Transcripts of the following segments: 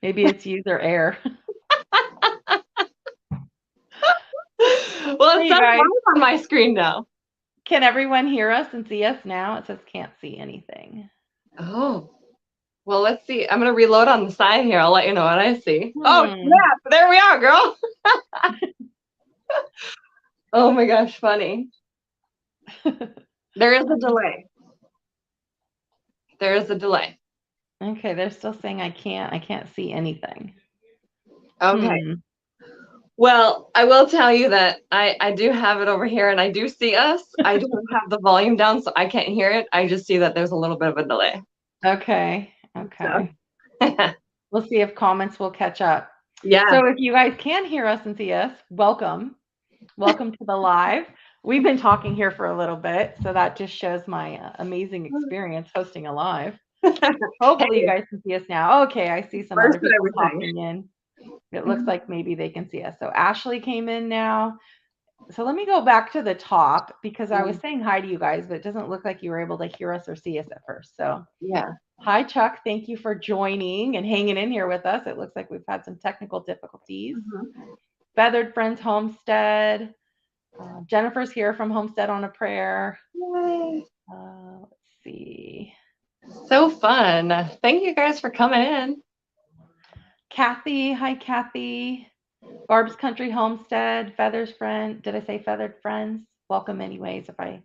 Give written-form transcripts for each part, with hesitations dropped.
Maybe it's user error. Well, it Hey, you says guys. live on my screen now. Can everyone hear us and see us now? It says can't see anything. Oh, well, let's see. I'm going to reload on the side here. I'll let you know what I see. Oh, Hmm. yeah, there we are, girl. Oh my gosh, funny. There is a delay. There is a delay. Okay, they're still saying I can't see anything. Okay. Hmm. Well, I will tell you that I do have it over here and I do see us. I don't have the volume down, so I can't hear it. I just see that there's a little bit of a delay. Okay. So, Okay. We'll see if comments will catch up. yeah. So if you guys can hear us and see us, welcome. Welcome to the live. We've been talking here for a little bit, so that just shows my amazing experience hosting a live. Hopefully you Hey, guys can see us now. Okay, I see some first other and people everything. popping in. It looks like maybe they can see us. So Ashley came in now. So let me go back to the top because I was saying hi to you guys, but it doesn't look like you were able to hear us or see us at first. So Yeah. hi, Chuck. Thank you for joining and hanging in here with us. It looks like we've had some technical difficulties. Mhm. Feathered Friends Homestead. Jennifer's here from Homestead on a Prayer. Yay. Let's see. So fun. Thank you guys for coming in. Kathy. Hi, Kathy. Barb's Country Homestead. Feathers Friend. Did I say Feathered Friends? Welcome, anyways, if I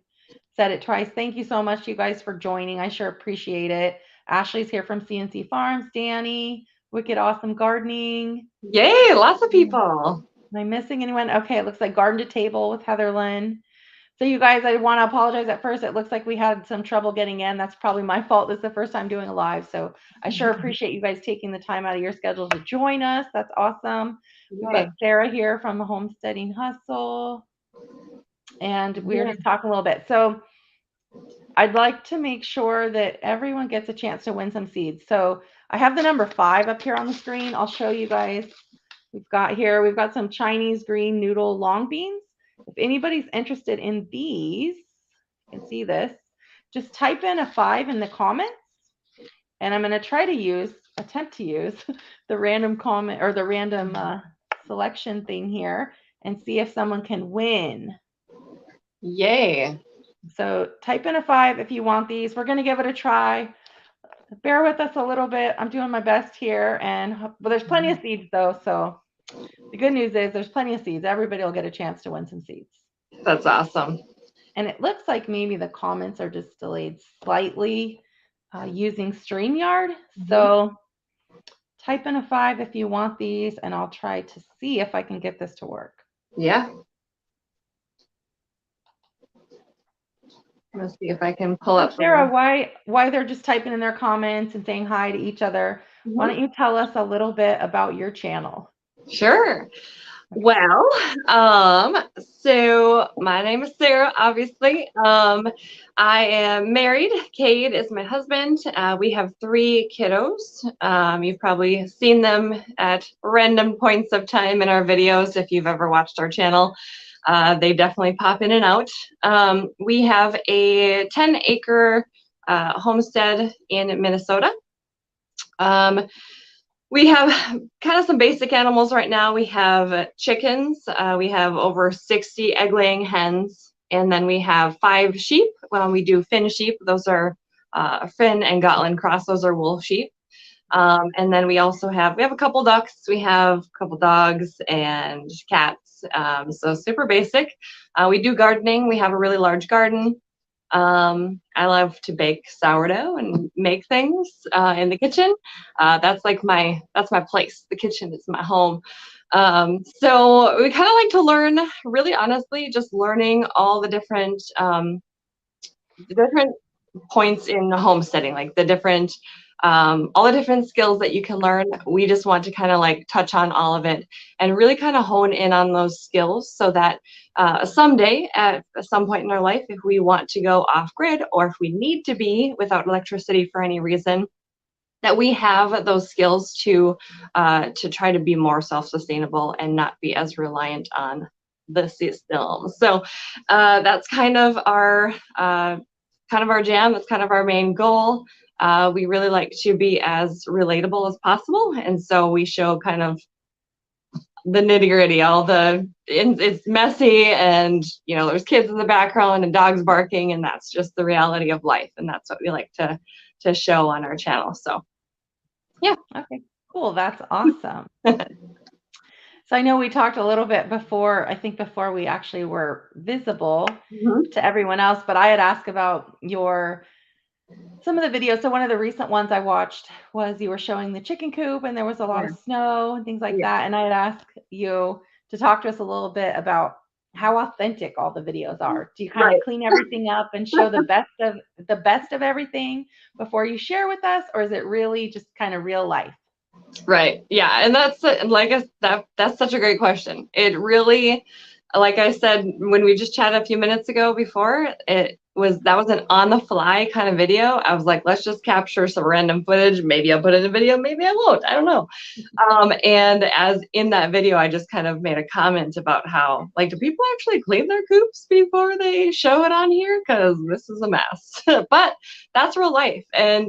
said it twice. Thank you so much, you guys, for joining. I sure appreciate it. Ashley's here from CNC Farms. Danny. Wicked Awesome Gardening. Yay, lots of people. Am I missing anyone? Okay, it looks like Garden to Table with Heather Lynn. So you guys, I want to apologize at first. It looks like we had some trouble getting in. That's probably my fault. This is the first time doing a live. So I sure appreciate you guys taking the time out of your schedule to join us. That's awesome. We've got Yay. Sarah here from the Homesteading Hustle. And we were Yeah. just talking a little bit. So I'd like to make sure that everyone gets a chance to win some seeds. So I have the number 5 up here on the screen. I'll show you guys. We've got some Chinese green noodle long beans. If anybody's interested in these, you can see this. Just type in a 5 in the comments, and I'm going to attempt to use the random comment or the random selection thing here and see if someone can win. Yay. So type in a 5 if you want these. We're going to give it a try. Bear with us a little bit. I'm doing my best here, but there's plenty of seeds though, so the good news is there's plenty of seeds. Everybody will get a chance to win some seeds. That's awesome. And it looks like maybe the comments are just delayed slightly using StreamYard. Mhm. So type in a 5 if you want these, and I'll try to see if I can get this to work. Yeah. Let's see if I can pull So up the Sarah, one. why they're just typing in their comments and saying hi to each other? Why Mhm. don't you tell us a little bit about your channel? Sure. Okay. Well, so my name is Sarah, obviously. I am married. Cade is my husband. We have 3 kiddos. You've probably seen them at random points of time in our videos if you've ever watched our channel. They definitely pop in and out. We have a 10-acre homestead in Minnesota. Um, we have kind of some basic animals right now. We have chickens. We have over 60 egg-laying hens. And then we have 5 sheep. Well, we do Finn sheep. Those are Finn and Gotland cross. Those are wool sheep. And then we have a couple ducks. We have a couple dogs and cats. So super basic. We do gardening. We have a really large garden. I love to bake sourdough and make things in the kitchen. That's my place. The kitchen is my home. So we kind of like to learn, really honestly, just learning all the different points in homesteading, like all the different skills that you can learn. We just want to kind of like touch on all of it and really kind of hone in on those skills so that someday at some point in our life, if we want to go off grid or if we need to be without electricity for any reason, that we have those skills to try to be more self-sustainable and not be as reliant on the system. So that's kind of our jam. That's kind of our main goal. we really like to be as relatable as possible. And so we show kind of the nitty gritty, it's messy, and there's kids in the background and dogs barking, and that's just the reality of life. And that's what we like to show on our channel. So yeah. Okay, cool. That's awesome. So I know we talked a little bit before, I think before we actually were visible to everyone else, but I had asked about some of the videos. So one of the recent ones I watched was you were showing the chicken coop, and there was a lot of snow and things like that. And I had asked you to talk to us a little bit about how authentic all the videos are. Do you kind of clean everything up and show the best of everything before you share with us, or is it really just kind of real life? Right. Yeah. And that's such a great question. It really, like I said, when we just chatted a few minutes ago before, that was an on the fly kind of video. I was like, let's just capture some random footage. Maybe I'll put it in a video, maybe I won't. I don't know. And as in that video, I just kind of made a comment about how, like, do people actually clean their coops before they show it on here? Because this is a mess. But that's real life. And,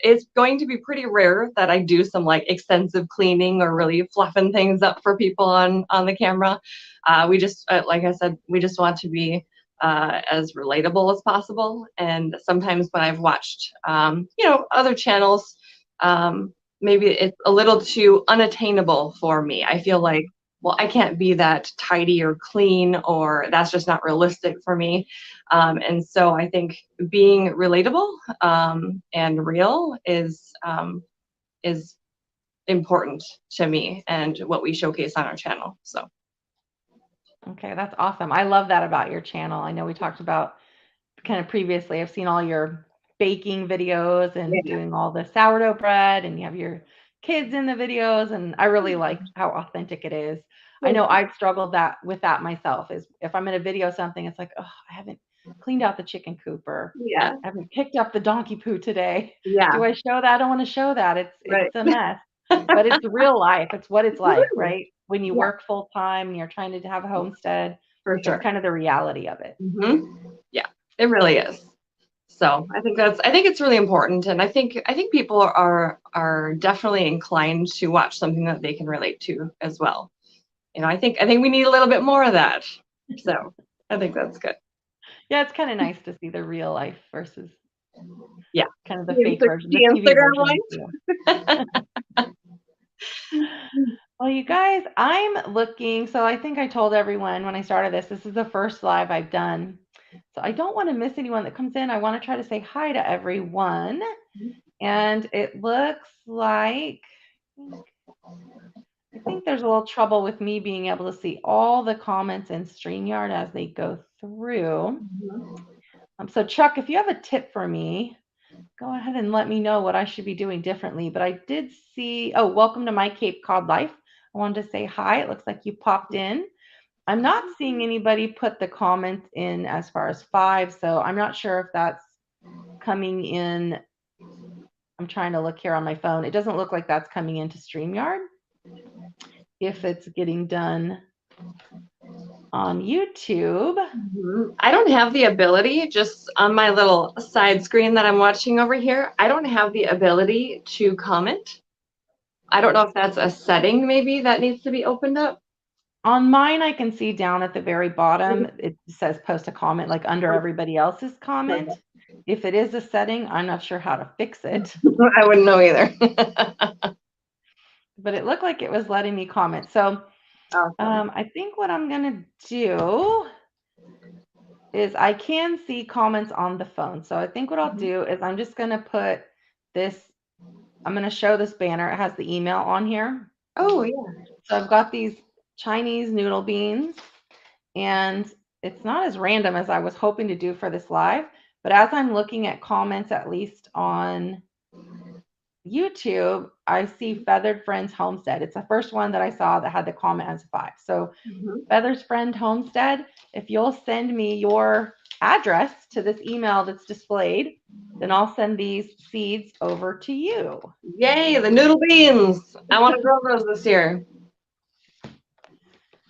it's going to be pretty rare that I do some like extensive cleaning or really fluffing things up for people on the camera. We just, like I said, we just want to be as relatable as possible. And sometimes when I've watched, other channels, maybe it's a little too unattainable for me. I feel like, well, I can't be that tidy or clean, or that's just not realistic for me. And so I think being relatable and real is important to me and what we showcase on our channel. So. Okay, that's awesome. I love that about your channel. I know we talked about kind of previously, I've seen all your baking videos and doing all the sourdough bread, and you have your kids in the videos, and I really like how authentic it is. I know I've struggled with that myself, is if I'm in a video something, it's like, oh, I haven't cleaned out the chicken coop, or I haven't picked up the donkey poo today. Do I show that? I don't want to show that. It's a mess. But it's real life. It's what it's like, right? When you work full time and you're trying to have a homestead, For sure. It's kind of the reality of it. Yeah, it really is. So I think it's really important, and I think people are definitely inclined to watch something that they can relate to as well. I think we need a little bit more of that. So I think that's good. Yeah, it's kind of nice to see the real life versus kind of the fake version, the TV Instagram version. Well, you guys, I'm looking. So I think I told everyone when I started this is the first live I've done. So I don't want to miss anyone that comes in. I want to try to say hi to everyone. And it looks like, I think there's a little trouble with me being able to see all the comments in StreamYard as they go through. So Chuck, if you have a tip for me, go ahead and let me know what I should be doing differently. But I did see, welcome to my Cape Cod life. I wanted to say hi. It looks like you popped in. I'm not seeing anybody put the comments in as far as 5, so I'm not sure if that's coming in. I'm trying to look here on my phone. It doesn't look like that's coming into StreamYard. If it's getting done on YouTube. I don't have the ability, just on my little side screen that I'm watching over here, I don't have the ability to comment. I don't know if that's a setting maybe that needs to be opened up. On mine, I can see down at the very bottom, it says post a comment, like under everybody else's comment. If it is a setting, I'm not sure how to fix it. I wouldn't know either. But it looked like it was letting me comment. So I think what I'm going to do is I can see comments on the phone. So I think what I'll do is I'm just going to put this, I'm going to show this banner. It has the email on here. Oh, yeah. So I've got these Chinese noodle beans, and it's not as random as I was hoping to do for this live, but as I'm looking at comments, at least on YouTube, I see Feathered Friends Homestead. It's the first one that I saw that had the comment as 5. So Feathered Friend Homestead, if you'll send me your address to this email that's displayed, then I'll send these seeds over to you. Yay, the noodle beans. I want to grow those this year.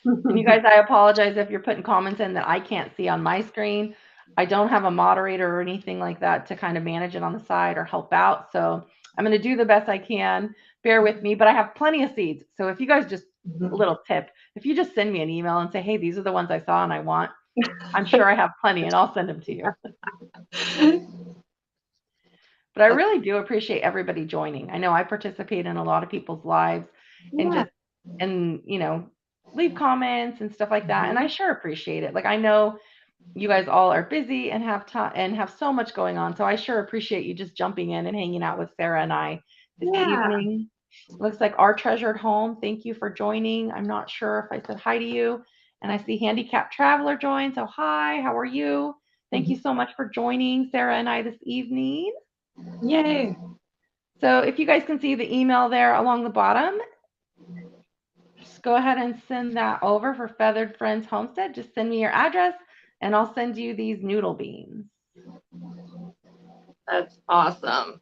And you guys, I apologize if you're putting comments in that I can't see on my screen. I don't have a moderator or anything like that to kind of manage it on the side or help out. So I'm going to do the best I can. Bear with me, but I have plenty of seeds. So if you guys just a Mhm. little tip, if you just send me an email and say, hey, these are the ones I saw and I want, I'm sure I have plenty and I'll send them to you. But I really do appreciate everybody joining. I know I participate in a lot of people's lives and Yeah. just, and, leave comments and stuff like that. And I Mhm. sure appreciate it. Like I know you guys all are busy and have time and have so much going on. So I sure appreciate you just jumping in and hanging out with Sarah and I this Yeah. evening. Looks like our treasured home. Thank you for joining. I'm not sure if I said hi to you. And I see Handicapped Traveler join. So hi, how are you? Thank you Mhm. so much for joining Sarah and I this evening. Yay. So if you guys can see the email there along the bottom, just go ahead and send that over for Feathered Friends Homestead. Just send me your address and I'll send you these noodle beans. That's awesome.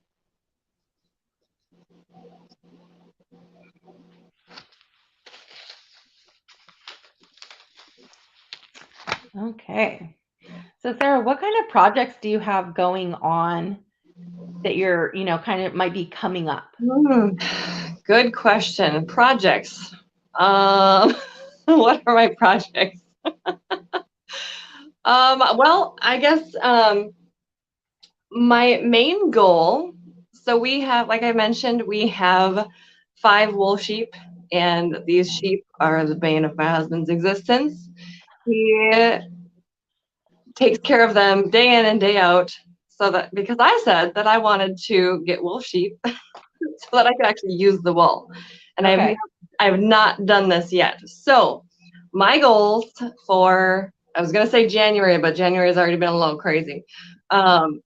Okay. So Sarah, what kind of projects do you have going on that you're, kind of might be coming up? Hmm. Good question. Projects. Um, what are my projects? Well, I guess my main goal. So we have, like I mentioned, we have 5 wool sheep, and these sheep are the bane of my husband's existence. He takes care of them day in and day out, so that because I said that I wanted to get wool sheep so that I could actually use the wool. And Okay. I have not done this yet. So my goals for, I was going to say January, but January has already been a little crazy. Um,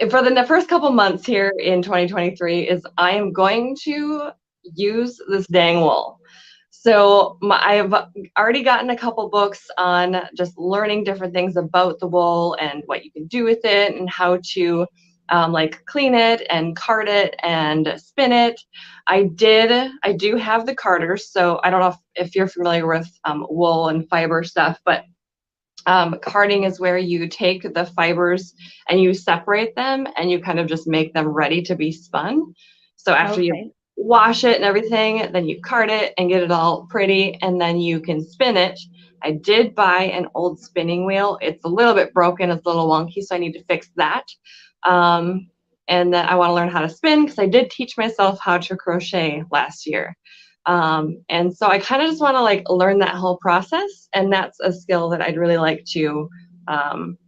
for the first couple months here in 2023 is I am going to use this dang wool. So I've already gotten a couple books on just learning different things about the wool and what you can do with it and how to like clean it and card it and spin it. I do have the carders, so I don't know if you're familiar with wool and fiber stuff, but carding is where you take the fibers and you separate them and you kind of just make them ready to be spun. So after you Okay. wash it and everything, then you card it and get it all pretty, and then you can spin it. I did buy an old spinning wheel. It's a little bit broken, it's a little wonky, so I need to fix that. Um, and then I want to learn how to spin because I did teach myself how to crochet last year. And so I kind of just want to like learn that whole process, and that's a skill that I'd really like to.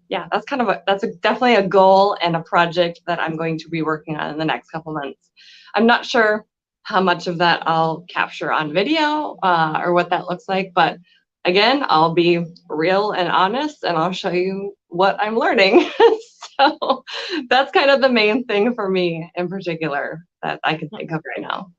Yeah, that's kind of definitely a goal and a project that I'm going to be working on in the next couple months. I'm not sure how much of that I'll capture on video or what that looks like, but again, I'll be real and honest, and I'll show you what I'm learning. So that's kind of the main thing for me in particular that I can think of right now.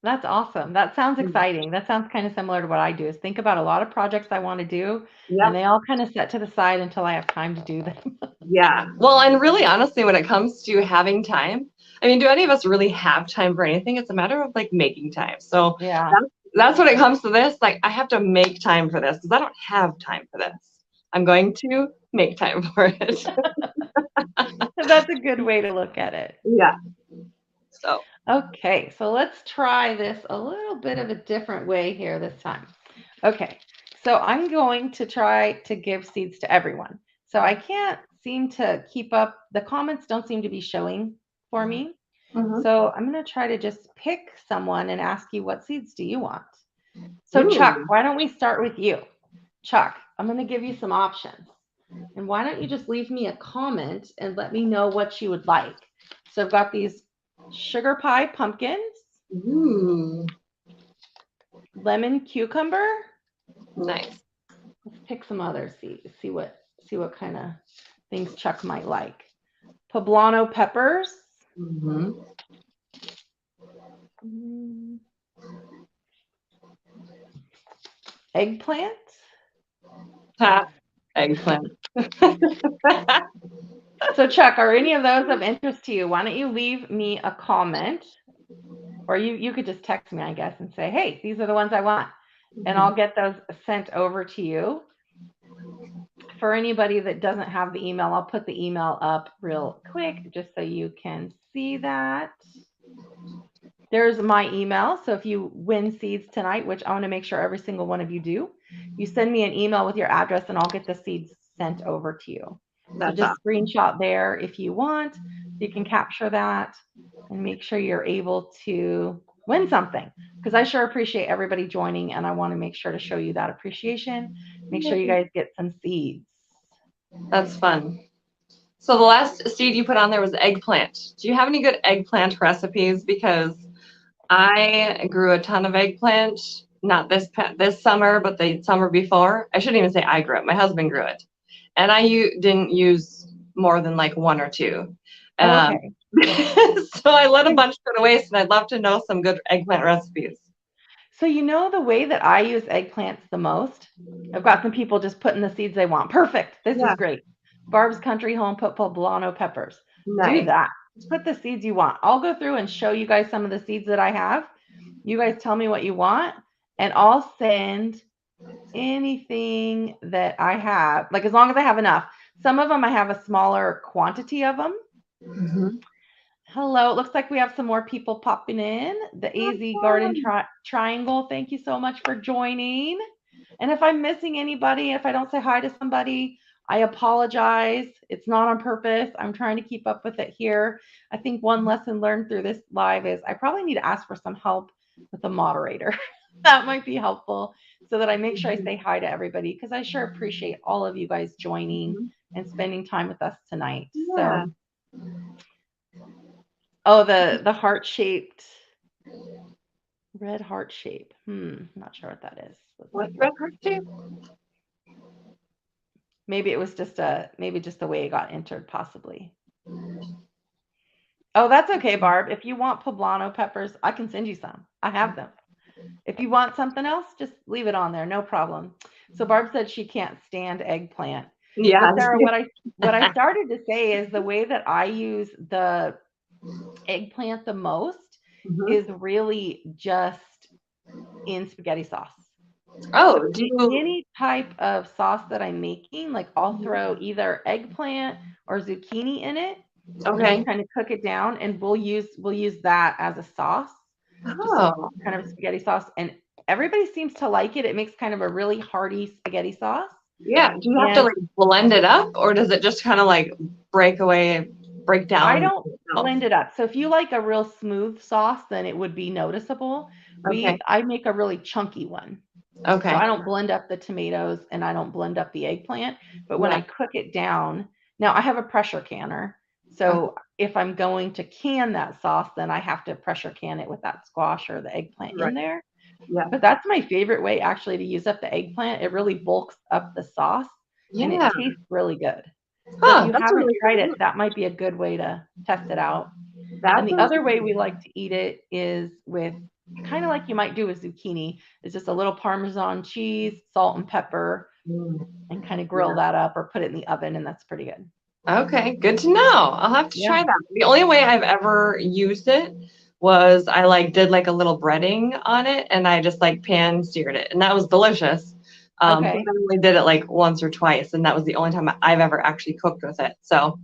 That's awesome. That sounds exciting. That sounds kind of similar to what I do is think about a lot of projects I want to do and Yep. they all kind of set to the side until I have time to do them. Yeah. Well, and really honestly, when it comes to having time, I mean, do any of us really have time for anything? It's a matter of like making time. So Yeah. that's when it comes to this. Like, I have to make time for this because I don't have time for this. I'm going to make time for it. That's a good way to look at it. Yeah. So, Okay, so let's try this a little bit of a different way here this time. Okay, so I'm going to try to give seeds to everyone. So I can't seem to keep up, the comments don't seem to be showing for me. mhm. So I'm going to try to just pick someone and ask you, what seeds do you want? So Chuck, Ooh. why don't we start with you? Chuck, I'm going to give you some options. And why don't you just leave me a comment and let me know what you would like? So I've got these sugar pie pumpkins, Ooh. lemon cucumber. Nice. Let's pick some others. See what kind of things Chuck might like. Poblano peppers. Hmm. Mm, eggplant. Ha. Eggplant. So Chuck, are any of those of interest to you? Why don't you leave me a comment, or you could just text me, I guess, and say, hey, these are the ones I want, and I'll get those sent over to you. for anybody that doesn't have the email, I'll put the email up real quick just so you can see that. There's my email. So if you win seeds tonight, which I want to make sure every single one of you do, you send me an email with your address and I'll get the seeds sent over to you. So just screenshot there if you want. You can capture that and make sure you're able to win something, because I sure appreciate everybody joining and I want to make sure to show you that appreciation. Make sure you guys get some seeds. That's fun. So the last seed you put on there was eggplant. Do you have any good eggplant recipes? Because I grew a ton of eggplant, not this summer, but the summer before. I shouldn't even say I grew it. My husband grew it. And I didn't use more than like one or two. Okay. So I let a bunch go to waste, and I'd love to know some good eggplant recipes. So you know the way that I use eggplants the most? I've got some people just putting the seeds they want. Perfect. This is great. Barb's Country Home put poblano peppers. Nice. Do that. Put the seeds you want. I'll go through and show you guys some of the seeds that I have. You guys tell me what you want, and I'll send anything that I have, like as long as I have enough. Some of them I have a smaller quantity of them. Mm-hmm. Hello, it looks like we have some more people popping in. The AZ Garden Triangle, thank you so much for joining. And if I'm missing anybody, if I don't say hi to somebody, I apologize. It's not on purpose. I'm trying to keep up with it here. I think one lesson learned through this live is I probably need to ask for some help with the moderator. That might be helpful so that I make sure I say hi to everybody, because I sure appreciate all of you guys joining and spending time with us tonight. Yeah. So, oh, the heart-shaped, red heart shape. Not sure what that is. What's red heart shape? Maybe it was just the way it got entered, possibly. Oh, that's okay, Barb. If you want poblano peppers, I can send you some. I have them. If you want something else, just leave it on there, no problem. So Barb said she can't stand eggplant. Yeah. So Sarah, what I started to say is the way that I use the eggplant the most is really just in spaghetti sauce. Oh, so any type of sauce that I'm making, like I'll throw either eggplant or zucchini in it. Okay. And kind of cook it down, and we'll use that as a sauce. Oh. Just kind of a spaghetti sauce, and everybody seems to like it. It makes kind of a really hearty spaghetti sauce. Yeah. Do you have to like blend it up, or does it just kind of like break down? I don't blend it up. So if you like a real smooth sauce, then it would be noticeable. I make a really chunky one. Okay. So I don't blend up the tomatoes and I don't blend up the eggplant. But when I cook it down, now I have a pressure canner. So if I'm going to can that sauce, then I have to pressure can it with that squash or the eggplant in there. Yeah. But that's my favorite way actually to use up the eggplant. It really bulks up the sauce and it tastes really good. So if you haven't tried it, that might be a good way to test it out. And the other way we like to eat it is with kind of like you might do with zucchini. It's just a little Parmesan cheese, salt and pepper, and kind of grill that up or put it in the oven, and that's pretty good. Okay, good to know. I'll have to try that. The only way I've ever used it was I did like a little breading on it, and I just like pan seared it, and that was delicious. But I only did it like once or twice, and that was the only time I've ever actually cooked with it. So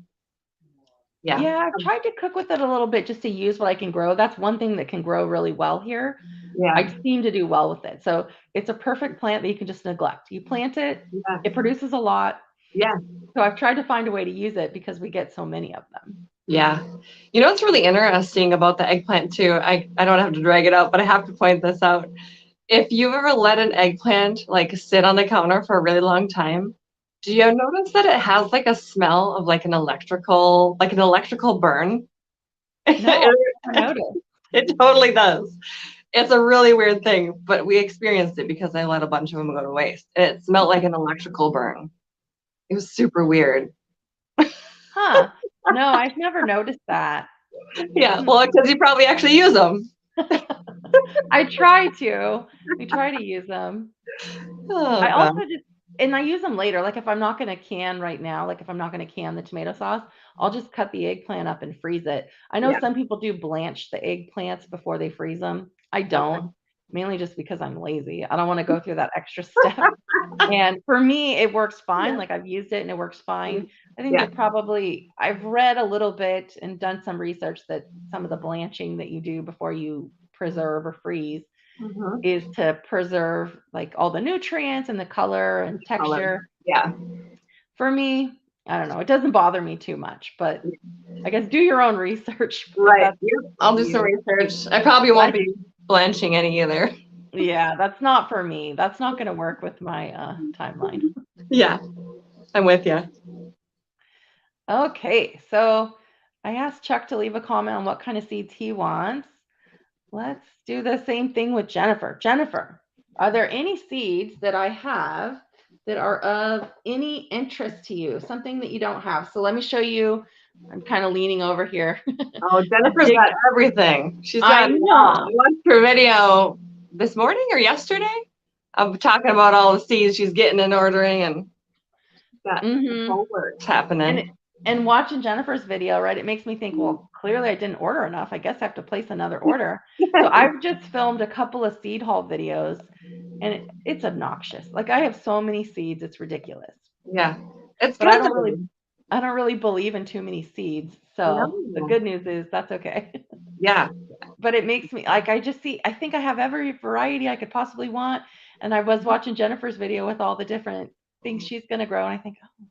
yeah, I've tried to cook with it a little bit just to use what I can grow. That's one thing that can grow really well here. I seem to do well with it. So it's a perfect plant that you can just neglect. You plant it, it produces a lot. Yeah. So I've tried to find a way to use it because we get so many of them. Yeah. You know what's really interesting about the eggplant too? I don't have to drag it out, but I have to point this out. If you've ever let an eggplant like sit on the counter for a really long time, do you notice that it has like a smell of like an electrical burn? No, I never noticed. It totally does. It's a really weird thing, but we experienced it because I let a bunch of them go to waste. And it smelled like an electrical burn. It was super weird. Huh. No, I've never noticed that. Yeah, well, because you probably actually use them. I try to. We try to use them. I also and I use them later. Like if I'm not going to can right now, like if I'm not going to can the tomato sauce, I'll just cut the eggplant up and freeze it. I know some people do blanch the eggplants before they freeze them. I don't. mainly just because I'm lazy. I don't want to go through that extra step. And for me, it works fine. Yeah. Like I've used it and it works fine. I think Yeah. that probably I've read a little bit and done some research that some of the blanching that you do before you preserve or freeze Mhm. is to preserve like all the nutrients and the color and Color. texture. Yeah. For me, I don't know. It doesn't bother me too much, but I guess do your own research if Right. that's Yep. for I'll do some you. research. I probably I won't be blanching any either. Yeah, that's not for me. That's not going to work with my timeline. Yeah, I'm with you. Okay, so I asked Chuck to leave a comment on what kind of seeds he wants. Let's do the same thing with Jennifer. Jennifer, are there any seeds that I have that are of any interest to you? Something that you don't have. So let me show you. I'm kind of leaning over here. Oh, A Jennifer's big, got everything. She's I got it all. I know. watched her video this morning or yesterday of talking about all the seeds she's getting and ordering, and got the Mm-hmm. whole works happening. And watching Jennifer's video, right, it makes me think, well, clearly I didn't order enough. I guess I have to place another order. So I've just filmed a couple of seed haul videos and it's obnoxious. Like I have so many seeds, it's ridiculous. Yeah, it's But good though. I don't really believe in too many seeds. So the No. good news is that's okay. Yeah. But it makes me like I think I have every variety I could possibly want. And I was watching Jennifer's video with all the different things she's gonna grow, and I think, oh,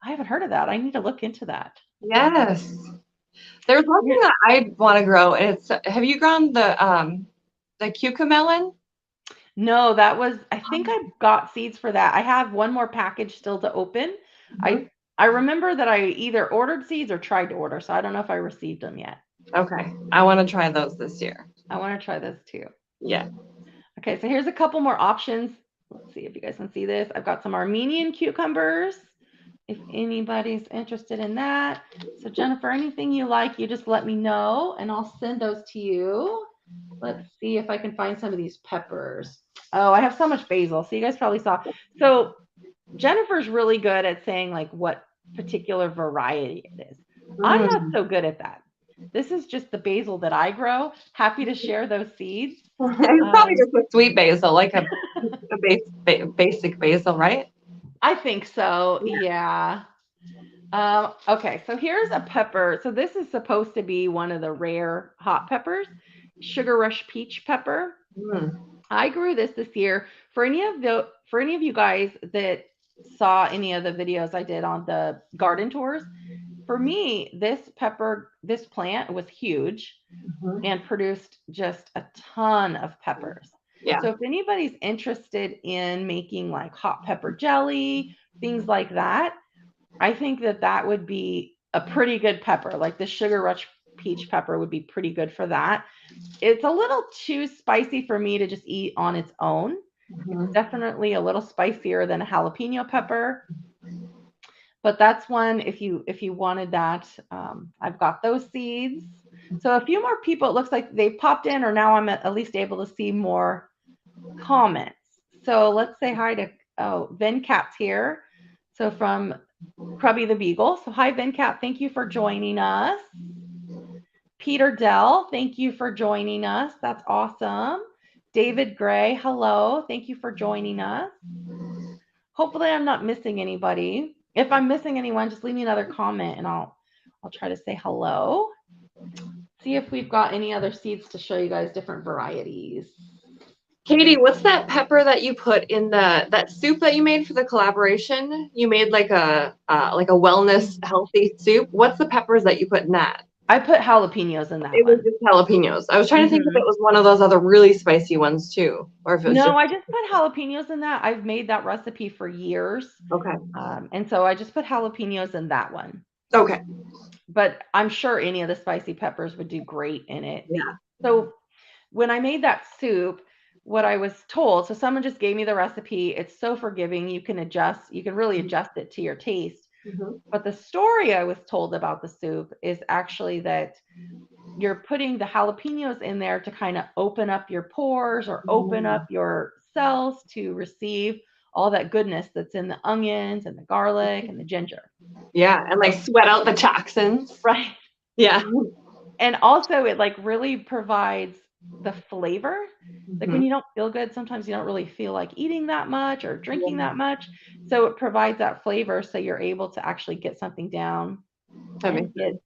I haven't heard of that. I need to look into that. Yes. There's one thing that I want to grow, and it's have you grown the cucamelon? No, that was I think I got seeds for that. I have one more package still to open. Mhm. I remember that I either ordered seeds or tried to order, so I don't know if I received them yet. Okay, I want to try those this year. I want to try those too. Yeah. Okay, so here's a couple more options. Let's see if you guys can see this. I've got some Armenian cucumbers. If anybody's interested in that. So Jennifer, anything you like, you just let me know and I'll send those to you. Let's see if I can find some of these peppers. Oh, I have so much basil. So you guys probably saw. So Jennifer's really good at saying like what particular variety it is. I'm not Mm. so good at that. This is just the basil that I grow. Happy to share those seeds. It's probably just a sweet basil, like a basic basil, right? I think so. Yeah. Okay, so here's a pepper. So this is supposed to be one of the rare hot peppers, sugar rush peach pepper. Mm. I grew this year. For any of you guys that saw any of the videos I did on the garden tours, for me, this plant was huge Mhm. and produced just a ton of peppers. Yeah. So if anybody's interested in making like hot pepper jelly, things like that, I think that that would be a pretty good pepper. Like the sugar rush peach pepper would be pretty good for that. It's a little too spicy for me to just eat on its own. It's Mhm. definitely a little spicier than a jalapeno pepper, but that's one if you wanted that. I've got those seeds. So a few more people. It looks like they popped in, or now I'm at least able to see more comments. So let's say hi to Vencat's here. So from Crubby the Beagle. So hi Vencat, thank you for joining us. Peter Dell, thank you for joining us. That's awesome. David Gray, hello. Thank you for joining us. Hopefully I'm not missing anybody. If I'm missing anyone, just leave me another comment and I'll try to say hello. See if we've got any other seeds to show you guys different varieties. Katie, what's that pepper that you put in that soup that you made for the collaboration? You made like a wellness healthy soup. What's the peppers that you put in that? I put jalapenos in that It was one. just jalapenos. I was trying to think if Mm-hmm. it was one of those other really spicy ones too, or if it was No, just I just put jalapenos in that. I've made that recipe for years. okay. And so I just put jalapenos in that one. Okay. But I'm sure any of the spicy peppers would do great in it. Yeah. So when I made that soup, what I was told, so someone just gave me the recipe. It's so forgiving. You can really adjust it to your taste. Mhm. But the story I was told about the soup is actually that you're putting the jalapenos in there to kind of open up your pores or open up your cells to receive all that goodness that's in the onions and the garlic and the ginger. Yeah, and like sweat out the toxins. Right. Yeah. And also it like really provides the flavor. Like when you don't feel good, sometimes you don't really feel like eating that much or drinking that much. So it provides that flavor so you're able to actually get something down and get,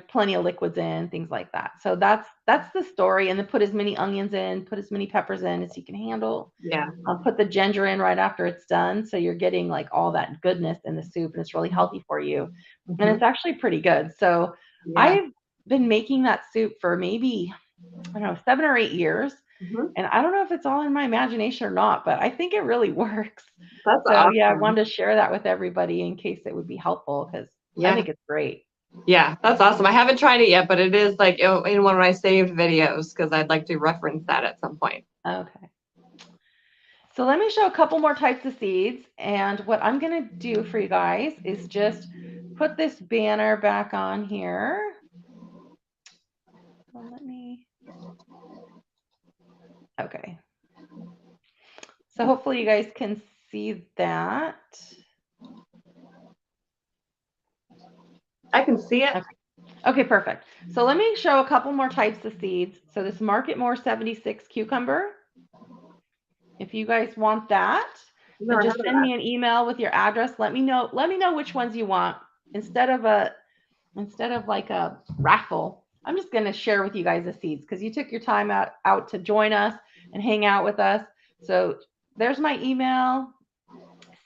plenty of liquids in, things like that. So that's the story. And then put as many onions in, put as many peppers in as you can handle. Yeah. Put the ginger in right after it's done. So you're getting like all that goodness in the soup, and it's really healthy for you. And it's actually pretty good. So I've been making that soup for maybe, I don't know, 7 or 8 years. And I don't know if it's all in my imagination or not, but I think it really works. That's So awesome. yeah, I wanted to share that with everybody in case it would be helpful, because I think it's great. Yeah, that's awesome. I haven't tried it yet, but it is like in one of my saved videos because I'd like to reference that at some point. Okay. So let me show a couple more types of seeds. And what I'm going to do for you guys is just put this banner back on here. So okay. So hopefully you guys can see that. I can see it. Okay, perfect. So let me show a couple more types of seeds. So this Market More 76 cucumber. If you guys want that, then just send me an email with your address. Let me know which ones you want. Instead of like a raffle, I'm just going to share with you guys the seeds because you took your time out to join us and hang out with us. So there's my email.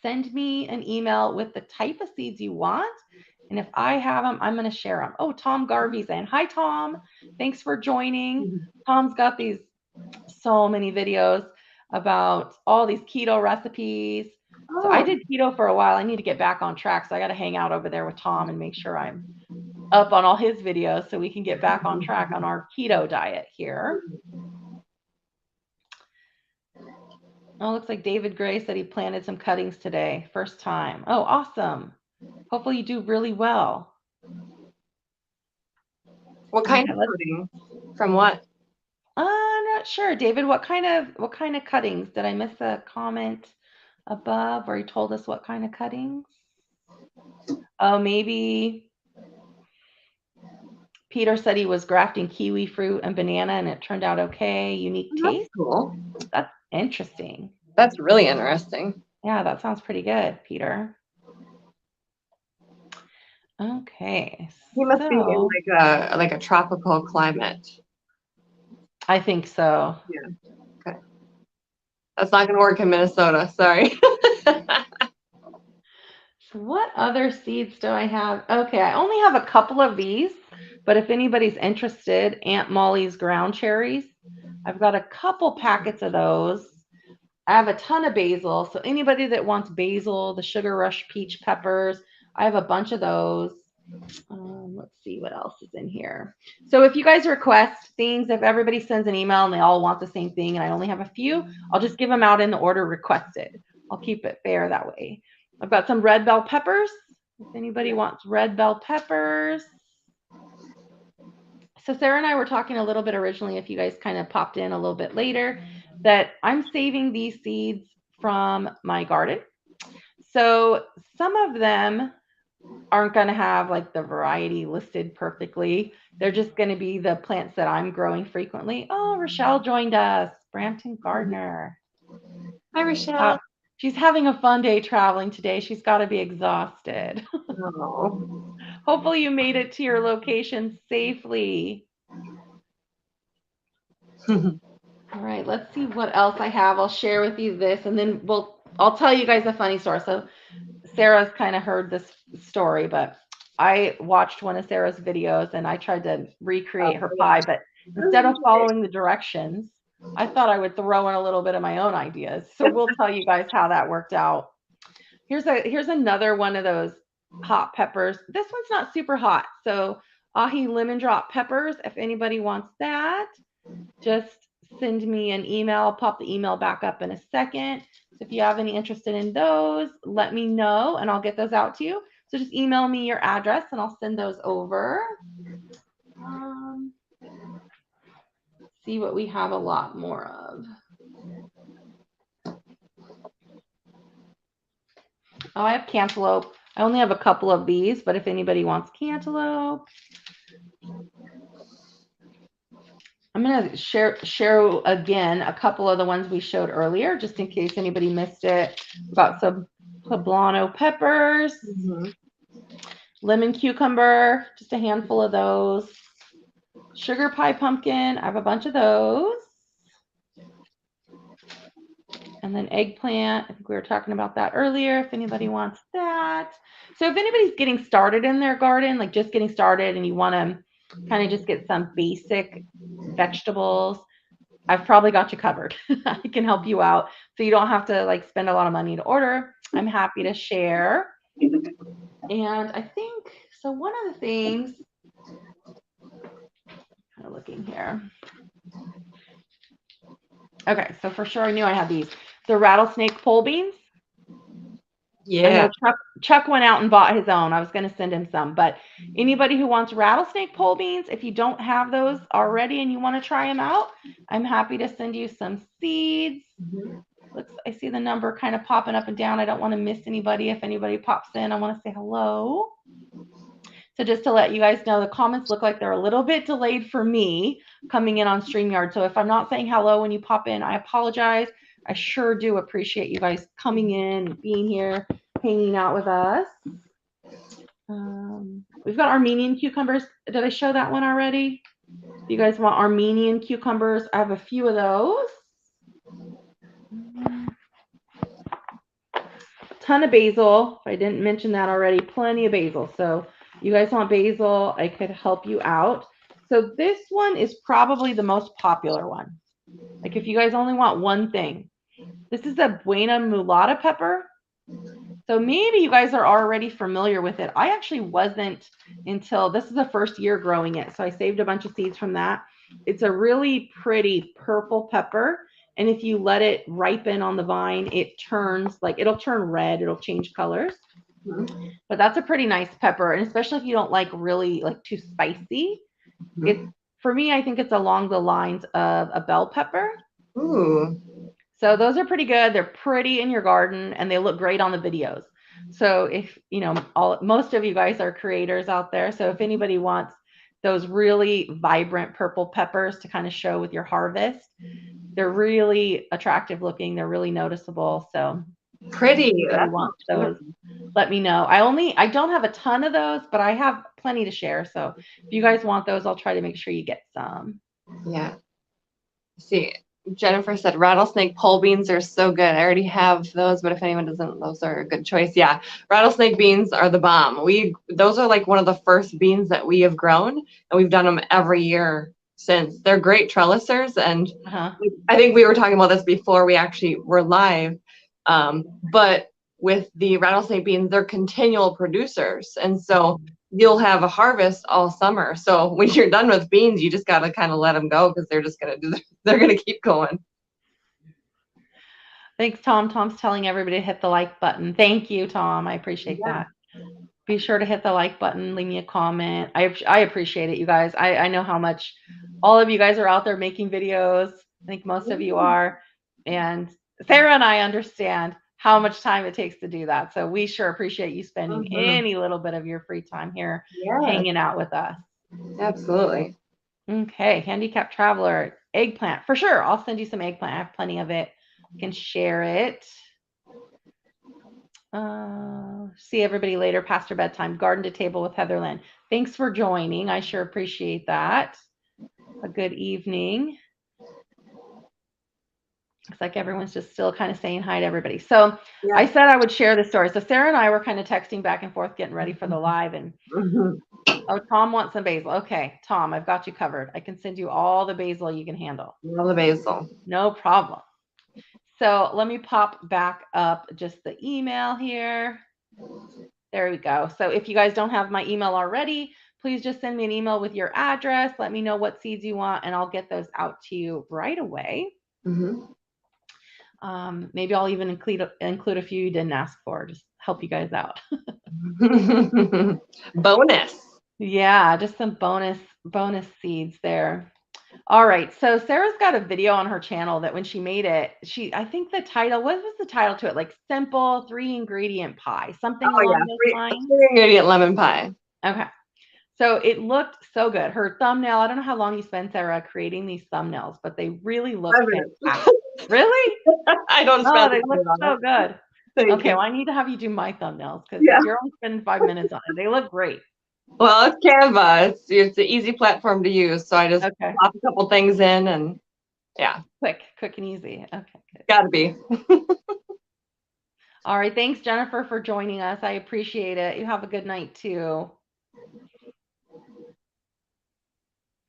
Send me an email with the type of seeds you want. And if I have them, I'm going to share them. Oh, Tom Garvey saying, hi, Tom. Thanks for joining. Tom's got so many videos about all these keto recipes. So I did keto for a while. I need to get back on track. So I got to hang out over there with Tom and make sure I'm up on all his videos so we can get back on track on our keto diet here. Oh, looks like David Gray said he planted some cuttings today. First time. Oh, awesome. Hopefully you do really well. What kind of cuttings? From what? I'm not sure. David, what kind of cuttings? Did I miss a comment above where he told us what kind of cuttings? Oh, maybe Peter said he was grafting kiwi fruit and banana and it turned out okay. Unique taste. That's cool. That's interesting. That's really interesting. Yeah, that sounds pretty good, Peter. Okay. He must be in like a tropical climate. I think so. Yeah. Okay. That's not going to work in Minnesota. Sorry. So what other seeds do I have? Okay, I only have a couple of these, but if anybody's interested, Aunt Molly's ground cherries. I've got a couple packets of those. I have a ton of basil. So anybody that wants basil, the Sugar Rush peach peppers, I have a bunch of those. Let's see what else is in here. So if you guys request things, if everybody sends an email and they all want the same thing and I only have a few, I'll just give them out in the order requested. I'll keep it fair that way. I've got some red bell peppers. If anybody wants red bell peppers. So Sarah and I were talking a little bit originally, if you guys kind of popped in a little bit later, that I'm saving these seeds from my garden. So some of them aren't going to have like the variety listed perfectly. They're just going to be the plants that I'm growing frequently. Oh, Rochelle joined us, Brampton Gardner. Hi, Rochelle. She's having a fun day traveling today. She's got to be exhausted. Oh. Hopefully you made it to your location safely. All right, let's see what else I have. I'll share with you this, and then I'll tell you guys a funny story. So Sarah's kind of heard this story, but I watched one of Sarah's videos and I tried to recreate her pie, but instead of following the directions, I thought I would throw in a little bit of my own ideas. So we'll tell you guys how that worked out. Here's another one of those hot peppers. This one's not super hot. So ahi lemon drop peppers, if anybody wants that, just send me an email. I'll pop the email back up in a second. So if you have any interest in those, let me know and I'll get those out to you. So just email me your address and I'll send those over. See what we have a lot more of. Oh, I have cantaloupe. I only have a couple of these, but if anybody wants cantaloupe. I'm going to share again a couple of the ones we showed earlier, just in case anybody missed it. We've got some poblano peppers, lemon cucumber, just a handful of those. Sugar pie pumpkin, I have a bunch of those. And then eggplant, I think we were talking about that earlier, if anybody wants that. So if anybody's getting started in their garden, like just getting started and you want to kind of just get some basic vegetables, I've probably got you covered. I can help you out so you don't have to like spend a lot of money to order. I'm happy to share. And I think, so one of the things, kind of looking here. Okay, so for sure I knew I had these. The rattlesnake pole beans. Yeah. I know Chuck went out and bought his own. I was going to send him some, but anybody who wants rattlesnake pole beans, if you don't have those already and you want to try them out, I'm happy to send you some seeds. I see the number kind of popping up and down. I don't want to miss anybody. If anybody pops in, I want to say hello. So just to let you guys know, the comments look like they're a little bit delayed for me coming in on StreamYard. So if I'm not saying hello when you pop in, I apologize. I sure do appreciate you guys coming in, being here, hanging out with us. We've got Armenian cucumbers. Did I show that one already? If you guys want Armenian cucumbers, I have a few of those. Ton of basil. If I didn't mention that already, plenty of basil. So you guys want basil, I could help you out. So this one is probably the most popular one. Like if you guys only want one thing. This is the Buena Mulata pepper. So maybe you guys are already familiar with it. I actually wasn't until this is the first year growing it. So I saved a bunch of seeds from that. It's a really pretty purple pepper. And if you let it ripen on the vine, it turns like it'll turn red. It'll change colors. But that's a pretty nice pepper. And especially if you don't like really like too spicy. For me, I think it's along the lines of a bell pepper. Ooh. So those are pretty good. They're pretty in your garden and they look great on the videos. So if, you know, most of you guys are creators out there. So if anybody wants those really vibrant purple peppers to kind of show with your harvest, they're really attractive looking. They're really noticeable. So pretty. If you want those, let me know. I don't have a ton of those, but I have plenty to share. So if you guys want those, I'll try to make sure you get some. Yeah. See, Jennifer said rattlesnake pole beans are so good. I already have those, but if anyone doesn't, those are a good choice. Yeah, rattlesnake beans are the bomb. Those are like one of the first beans that we have grown, and we've done them every year since. They're great trellisers, and I think we were talking about this before we actually were live. But with the rattlesnake beans, they're continual producers, and so you'll have a harvest all summer. So when you're done with beans, you just got to kind of let them go because they're just going to they're going to keep going. Thanks, Tom. Tom's telling everybody to hit the like button. Thank you, Tom. I appreciate that. Be sure to hit the like button. Leave me a comment. I appreciate it, you guys. I know how much all of you guys are out there making videos. I think most of you are. And Sarah and I understand how much time it takes to do that. So we sure appreciate you spending any little bit of your free time here hanging out with us. Absolutely. Okay, handicapped traveler, eggplant. For sure, I'll send you some eggplant. I have plenty of it. I can share it. See everybody later, past your bedtime. Garden to table with Heatherland. Thanks for joining. I sure appreciate that. A good evening. Looks like everyone's just still kind of saying hi to everybody. So I said I would share the story. So Sarah and I were kind of texting back and forth, getting ready for the live. And oh, Tom wants some basil. Okay, Tom, I've got you covered. I can send you all the basil you can handle. All the basil. No problem. So let me pop back up just the email here. There we go. So if you guys don't have my email already, please just send me an email with your address. Let me know what seeds you want, and I'll get those out to you right away. Maybe I'll even include a few you didn't ask for, just help you guys out. Bonus. Yeah, just some bonus seeds there. All right, so Sarah's got a video on her channel that when she made it, I think the title, what was the title to it? Like simple 3-ingredient pie, something along those lines. 3-ingredient lemon pie. Okay. So it looked so good. Her thumbnail, I don't know how long you spent, Sarah, creating these thumbnails, but they really look 5 minutes. fantastic. Really? I don't Oh, spend they a look minute on so it. good. Thank Okay, you. well, I need to have you do my thumbnails because Yeah. if you're only spending 5 minutes on it, they look great. Well, it's Canva. It's an easy platform to use. So I just Okay, pop a couple things in and yeah, quick and easy. Okay, good. gotta be. All right, thanks, Jennifer, for joining us. I appreciate it. You have a good night too.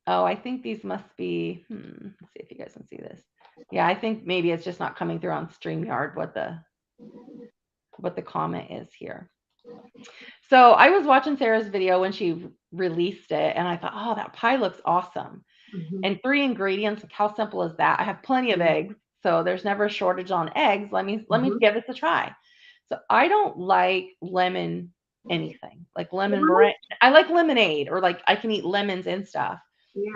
Oh, I think these must be, let's see if you guys can see this. Yeah, I think maybe it's just not coming through on StreamYard what the comment is here. So I was watching Sarah's video when she released it, and I thought, oh, that pie looks awesome. Mhm. And 3 ingredients, like how simple is that? I have plenty of eggs, so there's never a shortage on eggs. Let me Mhm. give this a try. So I don't like lemon anything, like lemon Really? meringue. I like lemonade, or like I can eat lemons and stuff,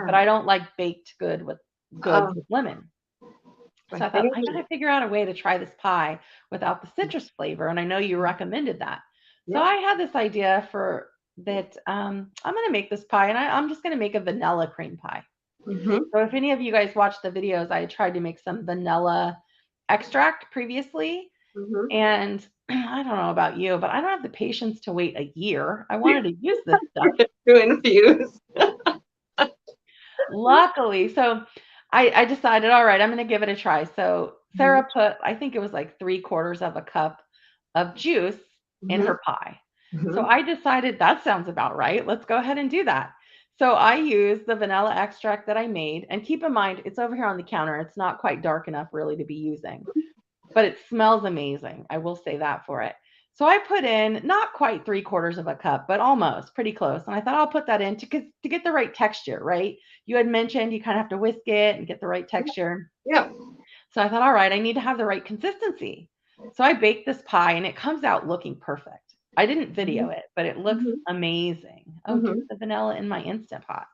but Yeah. I don't like baked goods Um, with lemon. my So I thought I favorite. gotta figure out a way to try this pie without the citrus flavor, and I know you recommended that. So Yep. I had this idea for that. I'm gonna make this pie, and I'm just gonna make a vanilla cream pie. Mhm. So if any of you guys watched the videos, I tried to make some vanilla extract previously, Mhm. and I don't know about you, but I don't have the patience to wait a year. I wanted to use this stuff. To infuse. Luckily, so I decided, all right, I'm going to give it a try. So Mhm. Sarah put, I think it was like 3/4 of a cup of juice in Mhm. her pie. So Mhm. I decided that sounds about right. Let's go ahead and do that. So I used the vanilla extract that I made, and keep in mind, it's over here on the counter. It's not quite dark enough really to be using, but it smells amazing. I will say that for it. So I put in not quite 3/4 of a cup, but almost pretty close. And I thought I'll put that in to get the right texture, right? You had mentioned you kind of have to whisk it and get the right texture. Yep. So I thought, all right, I need to have the right consistency. So I baked this pie and it comes out looking perfect. I didn't video Mhm. it, but it looks Mhm. amazing. Oh, just Mhm. the vanilla in my Instant Pot.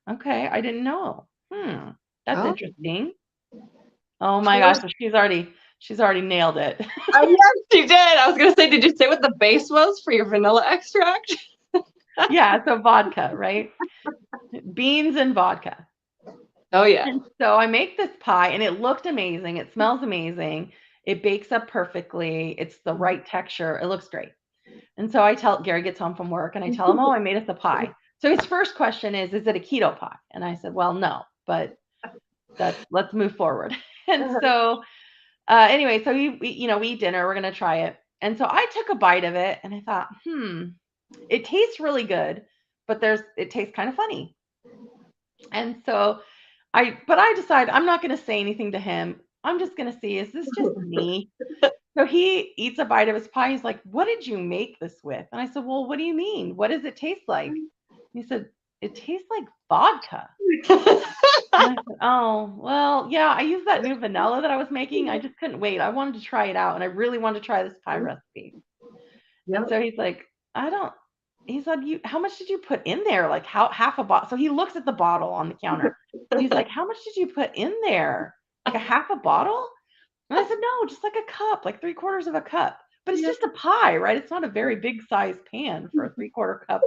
Okay, I didn't know. That's Oh, interesting. Oh my gosh, true. so she's already nailed it. Yes, you did. I was gonna say, did you say what the base was for your vanilla extract? Yeah, so vodka, right? Beans and vodka. Oh yeah. And so I make this pie and it looked amazing. It smells amazing. It bakes up perfectly. It's the right texture. It looks great. And so I tell Gary gets home from work and I tell him, "Oh, I made us a pie." So his first question is it a keto pie? And I said, "Well, no, but let's move forward." And Uh-huh. so anyway, so we eat dinner. We're gonna try it. And so I took a bite of it and I thought, it tastes really good, but it tastes kind of funny. And so I decide I'm not going to say anything to him. I'm just going to see, is this just me? So he eats a bite of his pie. He's like, "What did you make this with?" And I said, "Well, what do you mean? What does it taste like?" He said, "It tastes like vodka." And I said, "Oh, well, yeah, I used that new vanilla that I was making. I just couldn't wait. I wanted to try it out and I really wanted to try this pie recipe." And Yep. so he's like, "I don't," he said, how much did you put in there? Like how half a bottle. So he looks at the bottle on the counter. He's like, "How much did you put in there? Like a half a bottle?" And I said, "No, just like a cup, like 3/4 of a cup." But it's Yeah. just a pie, right? It's not a very big size pan for a 3/4 cup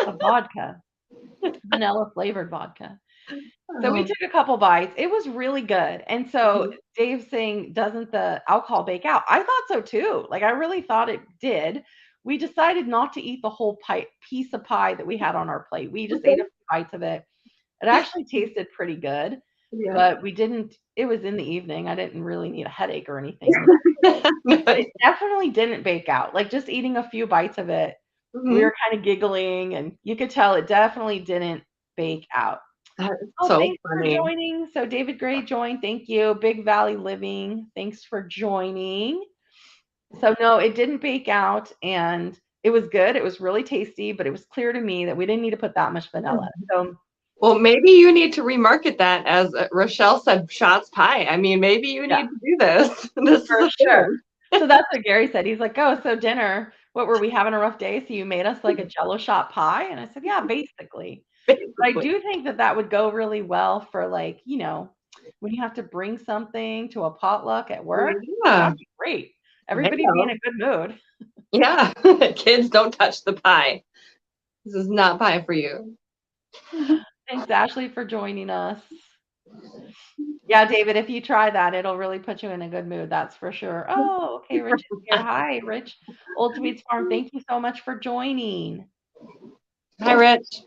of vodka, vanilla flavored vodka. So we Um, took a couple bites. It was really good. And so mhm. Dave's saying, "Doesn't the alcohol bake out?" I thought so too. Like I really thought it did. We decided not to eat the whole piece of pie that we had on our plate. We just ate a few bites of it. It actually tasted pretty good, Yeah. but we didn't, it was in the evening. I didn't really need a headache or anything. But it definitely didn't bake out. Like just eating a few bites of it, we Mhm. were kind of giggling and you could tell it definitely didn't bake out. That's Oh, so thanks for funny. joining. So David Gray joined. Thank you. Big Valley Living. Thanks for joining. So no, it didn't bake out and it was good. It was really tasty, but it was clear to me that we didn't need to put that much vanilla. So Well, maybe you need to remarket that as Rochelle said, shots pie. I mean, maybe you yeah, need to do this. This is for a sure. thing. So that's what Gary said. He's like, "Oh, so dinner, what were we having a rough day? So you made us like a jello shot pie?" And I said, "Yeah, basically." But I Basically. do think that that would go really well for like, when you have to bring something to a potluck at work. Yeah. That'd be great. Everybody be in Bingo. a good mood. Yeah. Kids don't touch the pie. This is not pie for you. Thanks, Ashley, for joining us. Yeah, David, if you try that, it'll really put you in a good mood. That's for sure. Oh, okay. Rich is here. Hi, Rich. Old Sweets Farm. Thank you so much for joining. Hi, Rich.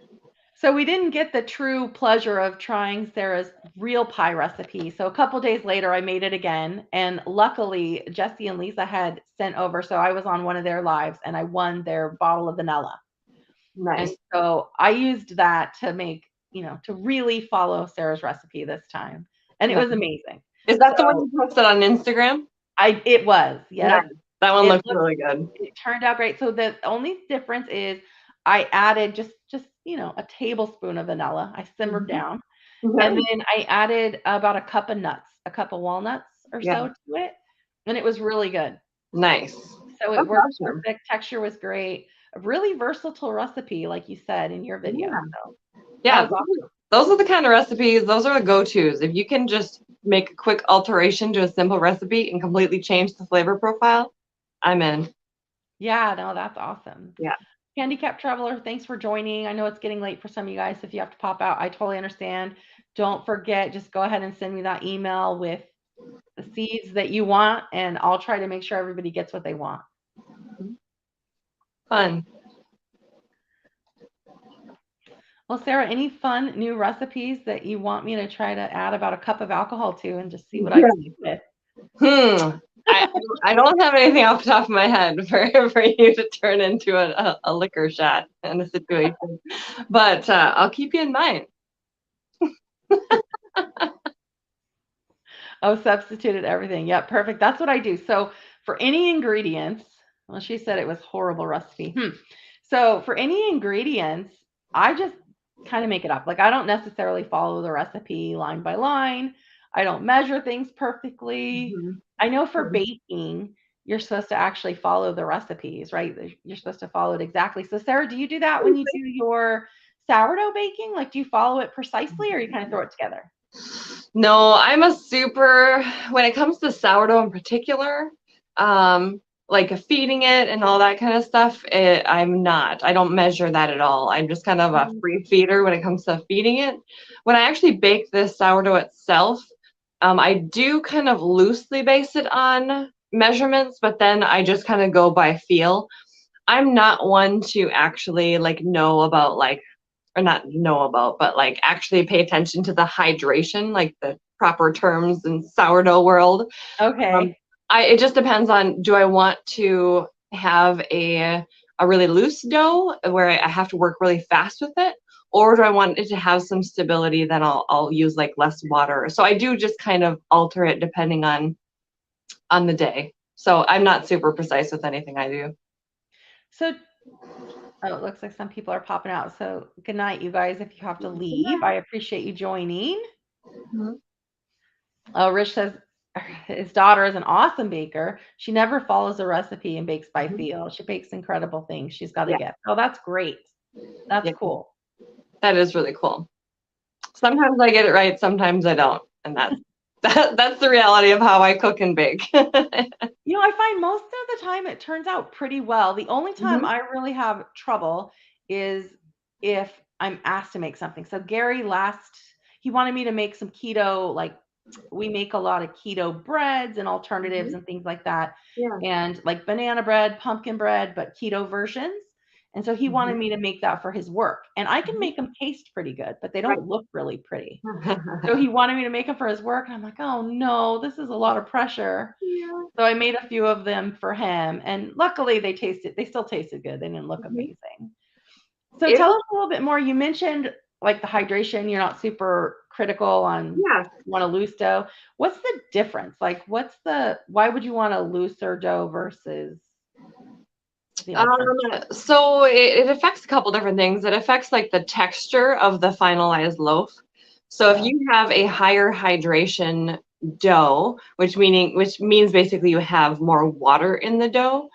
So we didn't get the true pleasure of trying Sarah's real pie recipe. So a couple days later, I made it again. And luckily, Jesse and Lisa had sent over. So I was on one of their lives and I won their bottle of vanilla. And Nice. so I used that to make, to really follow Sarah's recipe this time. And it Nice. was amazing. Is that the one So you posted on Instagram? it was, Nice. yep. That one It looks really good. It turned out great. So the only difference is I added just a tablespoon of vanilla. I simmered down. And Okay. then I added about a cup of nuts, a cup of walnuts or Yeah. so to it. And it was really good. Nice. So it That's worked awesome. perfect. Texture was great. A really versatile recipe, like you said in your video. Yeah. So that Yeah. was awesome. Those are the kind of recipes, those are the go-tos. If you can just make a quick alteration to a simple recipe and completely change the flavor profile, I'm in. Yeah, no, that's awesome. Yeah. Handicap Traveler, thanks for joining. I know it's getting late for some of you guys. If you have to pop out, I totally understand. Don't forget, just go ahead and send me that email with the seeds that you want, and I'll try to make sure everybody gets what they want. Fun. Well, Sarah, any fun new recipes that you want me to try to add about a cup of alcohol to and just see what I can do with? I don't have anything off the top of my head for you to turn into a liquor shot in a situation, but I'll keep you in mind. Oh, substituted everything. Yep, perfect. That's what I do. So for any ingredients, well, she said it was horrible recipe. So for any ingredients, I just kind of make it up. Like I don't necessarily follow the recipe line by line. I don't measure things perfectly. I know for baking, you're supposed to actually follow the recipes, right? You're supposed to follow it exactly. So Sarah, do you do that when you do your sourdough baking? Like do you follow it precisely or you kind of throw it together? No, when it comes to sourdough in particular, like feeding it and all that kind of stuff, I don't measure that at all. I'm just kind of a free feeder when it comes to feeding it. When I actually bake the sourdough itself, I do kind of loosely base it on measurements, but then I just kind of go by feel. I'm not one to actually know about or not know about, but actually pay attention to the hydration, like the proper terms in sourdough world. Um, Okay. it just depends on, do I want to have a really loose dough where I have to work really fast with it, or do I want it to have some stability? Then I'll use less water. So I do just kind of alter it depending on the day. So I'm not super precise with anything I do. So it looks like some people are popping out. So good night, you guys. If you have to leave, I appreciate you joining. Oh, Rich says his daughter is an awesome baker. She never follows a recipe and bakes by feel. She bakes incredible things. She's got a Yeah, gift. Oh, that's great. That's yeah, cool. that is really cool. Sometimes I get it right, sometimes I don't, and that's the reality of how I cook and bake. I find most of the time it turns out pretty well. The only time I really have trouble is if I'm asked to make something. So Gary he wanted me to make some keto, like we make a lot of keto breads and alternatives and things like that. Yeah. And like banana bread, pumpkin bread, but keto versions. And so he wanted me to make that for his work. And I can make them taste pretty good, but they don't look really pretty. So he wanted me to make them for his work. And I'm like, oh no, this is a lot of pressure. Yeah. So I made a few of them for him. And luckily they still tasted good. They didn't look amazing. So tell us a little bit more. You mentioned like the hydration, you're not super critical on want a loose dough. What's the difference? Like why would you want a looser dough versus the alternative? So it affects a couple different things. It affects the texture of the finalized loaf. So if you have a higher hydration dough, which means basically you have more water in the dough,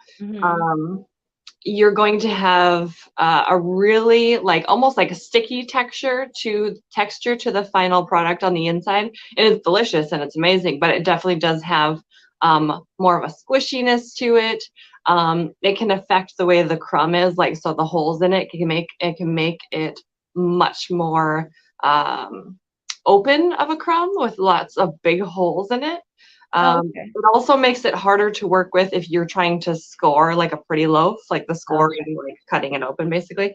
you're going to have a really almost like a sticky texture to the final product on the inside. And it's delicious and it's amazing, but it definitely does have more of a squishiness to it. it can affect the way the crumb is. Like, so the holes in it can make it much more open of a crumb with lots of big holes in it. Oh, okay. It also makes it harder to work with if you're trying to score like a pretty loaf, like the score Okay. is like cutting it open basically,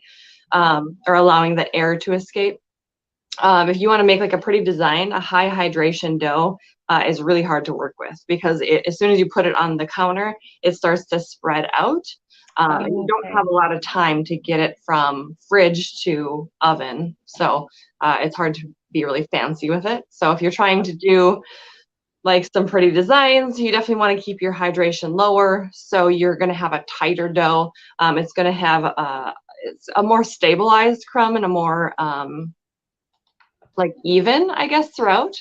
or allowing the air to escape. If you want to make like a pretty design, a high hydration dough is really hard to work with because as soon as you put it on the counter, it starts to spread out. And you Oh, don't have okay. a lot of time to get it from fridge to oven. So it's hard to be really fancy with it. So if you're trying to do like some pretty designs, you definitely want to keep your hydration lower. So you're going to have a tighter dough. It's going to have it's a more stabilized crumb and a more like even, I guess, throughout.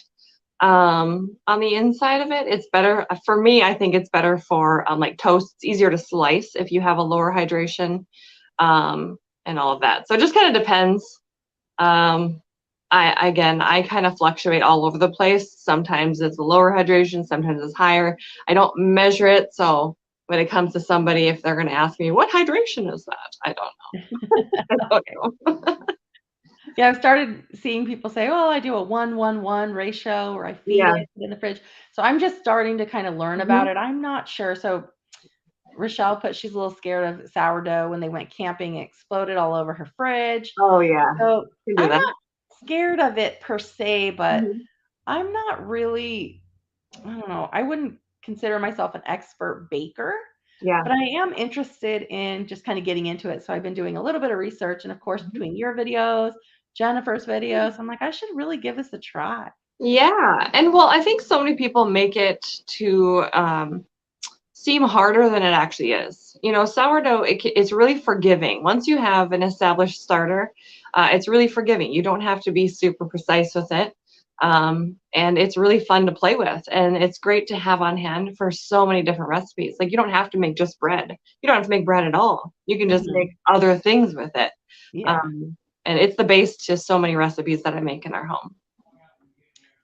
On the inside of it, it's better for me. I think it's better for like toast. It's easier to slice if you have a lower hydration, and all of that. So it just kind of depends. I kind of fluctuate all over the place. Sometimes it's a lower hydration, sometimes it's higher. I don't measure it, so when it comes to somebody, if they're going to ask me what hydration is that, I don't know. I don't know. Yeah, I've started seeing people say, "Oh, I do a 1-1-1 ratio, or I feed Yeah. it in the fridge." So I'm just starting to kind of learn about Mhm. it. I'm not sure. So Rochelle put she's a little scared of sourdough. When they went camping, it exploded all over her fridge. Oh yeah, So can do I'm that. not scared of it per se, but Mhm. I'm not really, I don't know, I wouldn't consider myself an expert baker, Yeah. but I am interested in just kind of getting into it. So I've been doing a little bit of research, and of course, between your videos, Jennifer's videos, I'm like, I should really give this a try. Yeah, and well, I think so many people make it to seem harder than it actually is. You know, sourdough, it's really forgiving. Once you have an established starter, it's really forgiving. You don't have to be super precise with it. And it's really fun to play with. And it's great to have on hand for so many different recipes. Like, you don't have to make just bread, you don't have to make bread at all. You can just make Mhm. other things with it. Yeah. Um, and it's the base to so many recipes that I make in our home.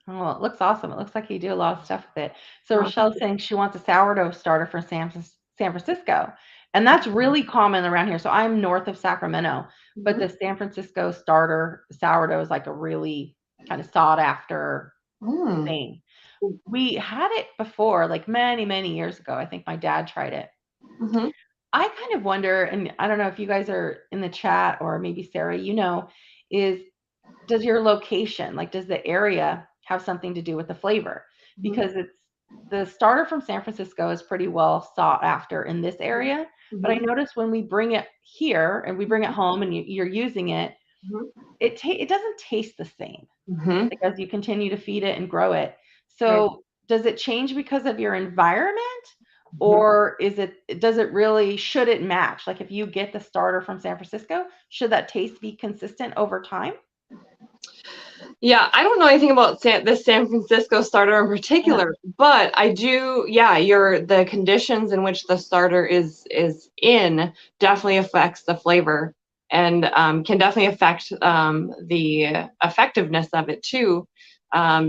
Oh, it looks awesome. It looks like you do a lot of stuff with it. So Rochelle's saying she wants a sourdough starter for San Francisco. And that's really common around here. So I'm north of Sacramento, but Mhm. the San Francisco starter sourdough is like a really kind of sought after Mm. thing. We had it before, like many, many years ago. I think my dad tried it. Mhm. I kind of wonder, and I don't know if you guys are in the chat or maybe Sarah, is does your location, like does the area have something to do with the flavor? Mhm. Because it's the starter from San Francisco is pretty well sought after in this area, but I Mhm. notice when we bring it here and we bring it home and you're using it, Mhm. it doesn't taste the same, Mhm. like as you continue to feed it and grow it. Right. So does it change because of your environment? Mhm. Or does it really, should it match? Like if you get the starter from San Francisco, should that taste be consistent over time? Yeah, I don't know anything about this San Francisco starter in Uh-huh. particular, but I do. Yeah, the conditions in which the starter is in definitely affects the flavor, and can definitely affect the effectiveness of it too.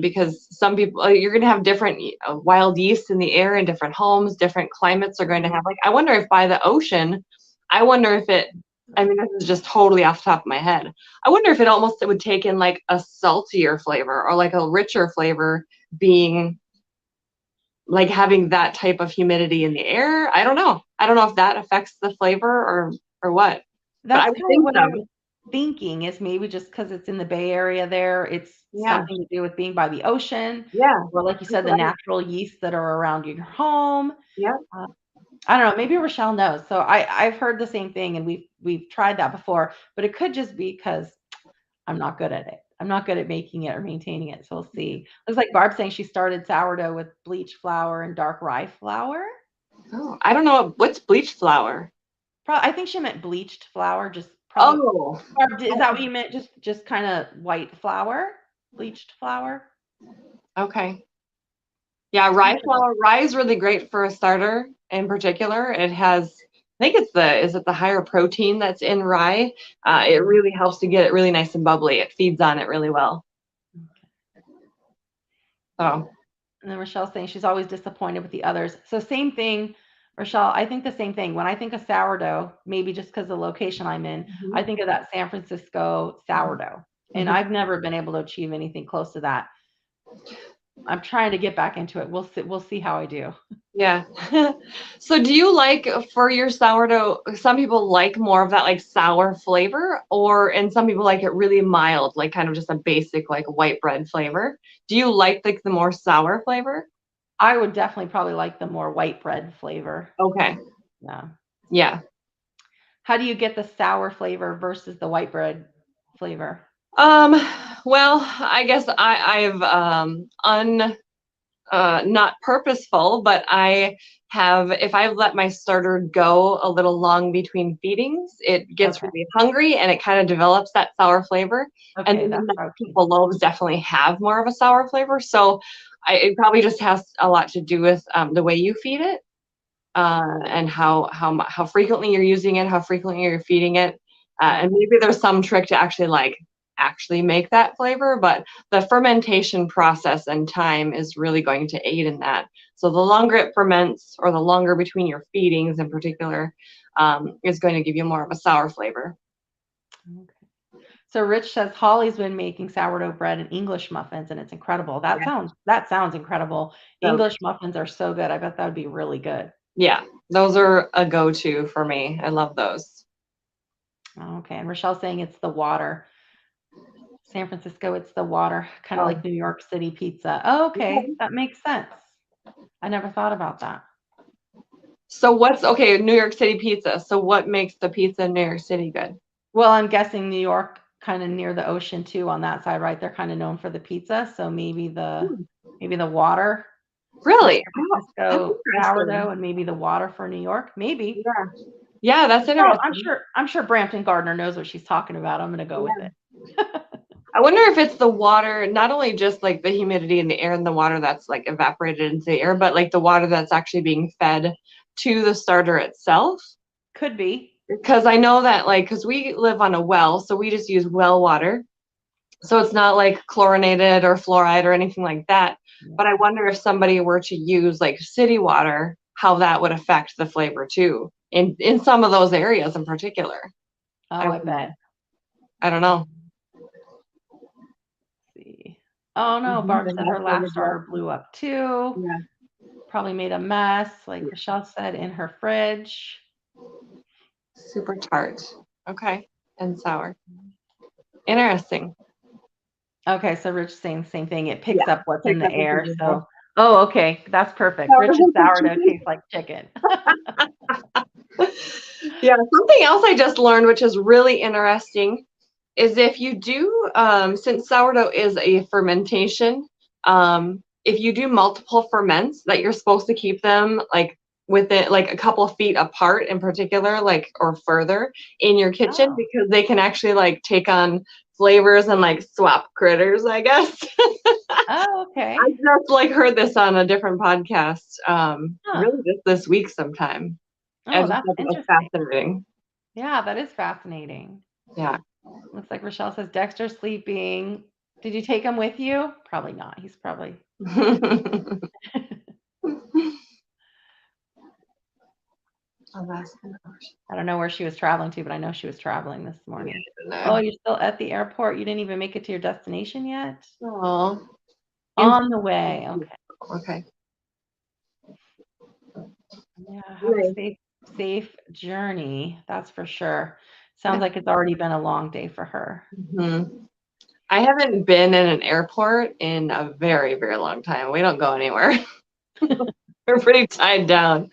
Because some people, you're going to have different wild yeast in the air in different homes. Different climates are going to have. Like, I wonder if by the ocean, I wonder if it. I mean, this is just totally off the top of my head. I wonder if it would take in like a saltier flavor or like a richer flavor, being like having that type of humidity in the air. I don't know. I don't know if that affects the flavor or what. But I That's would kind of think what so. I'm thinking, is maybe just because it's in the Bay Area there, it's Yeah. something to do with being by the ocean, Yeah. or like you That's said, the what natural yeasts that are around your home. yeah. Uh, I don't know, maybe Rochelle knows. So I've heard the same thing, and we've tried that before, but it could just be because I'm not good at it. I'm not good at making it or maintaining it. So we'll see. Looks like Barb's saying she started sourdough with bleach flour and dark rye flour. Oh, I don't know what's bleach flour. I think she meant bleached flour, just probably. Oh, Or is that what you meant? Just kind of white flour, bleached flour. okay. Yeah, rye flour. Rye is really great for a starter in particular. It has, I think it's is it the higher protein that's in rye? It really helps to get it really nice and bubbly. It feeds on it really well. So, And then Rochelle's saying she's always disappointed with the others. So same thing. Rochelle, I think the same thing. When I think of sourdough, maybe just because the location I'm in, I Mhm. think of that San Francisco sourdough. And Mhm. I've never been able to achieve anything close to that. I'm trying to get back into it. We'll see how I do. Yeah. So do you like for your sourdough, some people like more of that like sour flavor and some people like it really mild, like kind of just a basic like white bread flavor. Do you like the more sour flavor? I would definitely probably like the more white bread flavor. Okay. Yeah. Yeah. How do you get the sour flavor versus the white bread flavor? Um, well, I guess I've not purposeful, but I have, if I've let my starter go a little long between feedings, it gets Okay. really hungry and it kind of develops that sour flavor. And Okay, then the that's next what I was couple thinking. loaves definitely have more of a sour flavor. So it probably just has a lot to do with the way you feed it and how frequently you're using it, how frequently you're feeding it, and Okay. maybe there's some trick to actually make that flavor, but the fermentation process and time is really going to aid in that. So the longer it ferments, or the longer between your feedings in particular, is going to give you more of a sour flavor. Okay. So Rich says Holly's been making sourdough bread and English muffins, and it's incredible. That Yeah. sounds incredible. So English muffins are so good. I bet that would be really good. yeah, those are a go-to for me. I love those. Okay, and Rochelle's saying it's the water. San Francisco, it's the water, kind of Oh, like New York City pizza. Oh, okay, okay. that makes sense. I never thought about that. So what's okay, New York City pizza. So what makes the pizza in New York City good? Well, I'm guessing New York, kind of near the ocean too, on that side, right? They're kind of known for the pizza, so Hmm. maybe the water for Really? San Oh, that's Francisco interesting. sourdough, and maybe the water for New York. Maybe. Yeah. Yeah, that's Oh, I'm interesting. sure. I'm sure Brampton Gardner knows what she's talking about. I'm gonna go with Yeah. it. I wonder if it's the water, not only just like the humidity in the air and the water that's like evaporated into the air, but like the water that's actually being fed to the starter itself. Could be. Because I know that, like, because we live on a well, so we just use well water. So it's not like chlorinated or fluoride or anything like that. Yeah. But I wonder if somebody were to use like city water, how that would affect the flavor too, in some of those areas in particular. I Oh, I bet. wonder. I don't know. See. Oh no, Mhm. Barb The said her natural last starter result. blew up too. Yeah. Probably made a mess, like Yeah. Rochelle said, in her fridge. Super tart. Okay. And sour. Interesting. Okay, so Rich saying the same thing. It Yeah. picks up what's in Pick the up the air. flavor. So, oh, okay, that's perfect. Rich's sourdough tastes like chicken. Yeah, something else I just learned, which is really interesting, is if you do, since sourdough is a fermentation, if you do multiple ferments, that you're supposed to keep them like within like a couple of feet apart in particular, like or further in your kitchen Oh, because they can actually like take on flavors and like swap critters, I guess. oh, I okay. just like heard this on a different podcast, Huh. really just this week sometime. I Oh, just that's thought that was interesting. fascinating. Yeah, that is fascinating. Yeah. Looks like Rochelle says Dexter's sleeping. Did you take him with you? Probably not. He's probably. Alaska. I don't know where she was traveling to, but I know she was traveling this morning. Oh, Yeah. you're still at the airport. You didn't even make it to your destination yet? Oh. On the way. Okay. Okay. Yeah, have a Nice. safe journey. That's for sure. Sounds like it's already been a long day for her. Mhm. I haven't been in an airport in a very, very long time. We don't go anywhere. We're pretty tied down.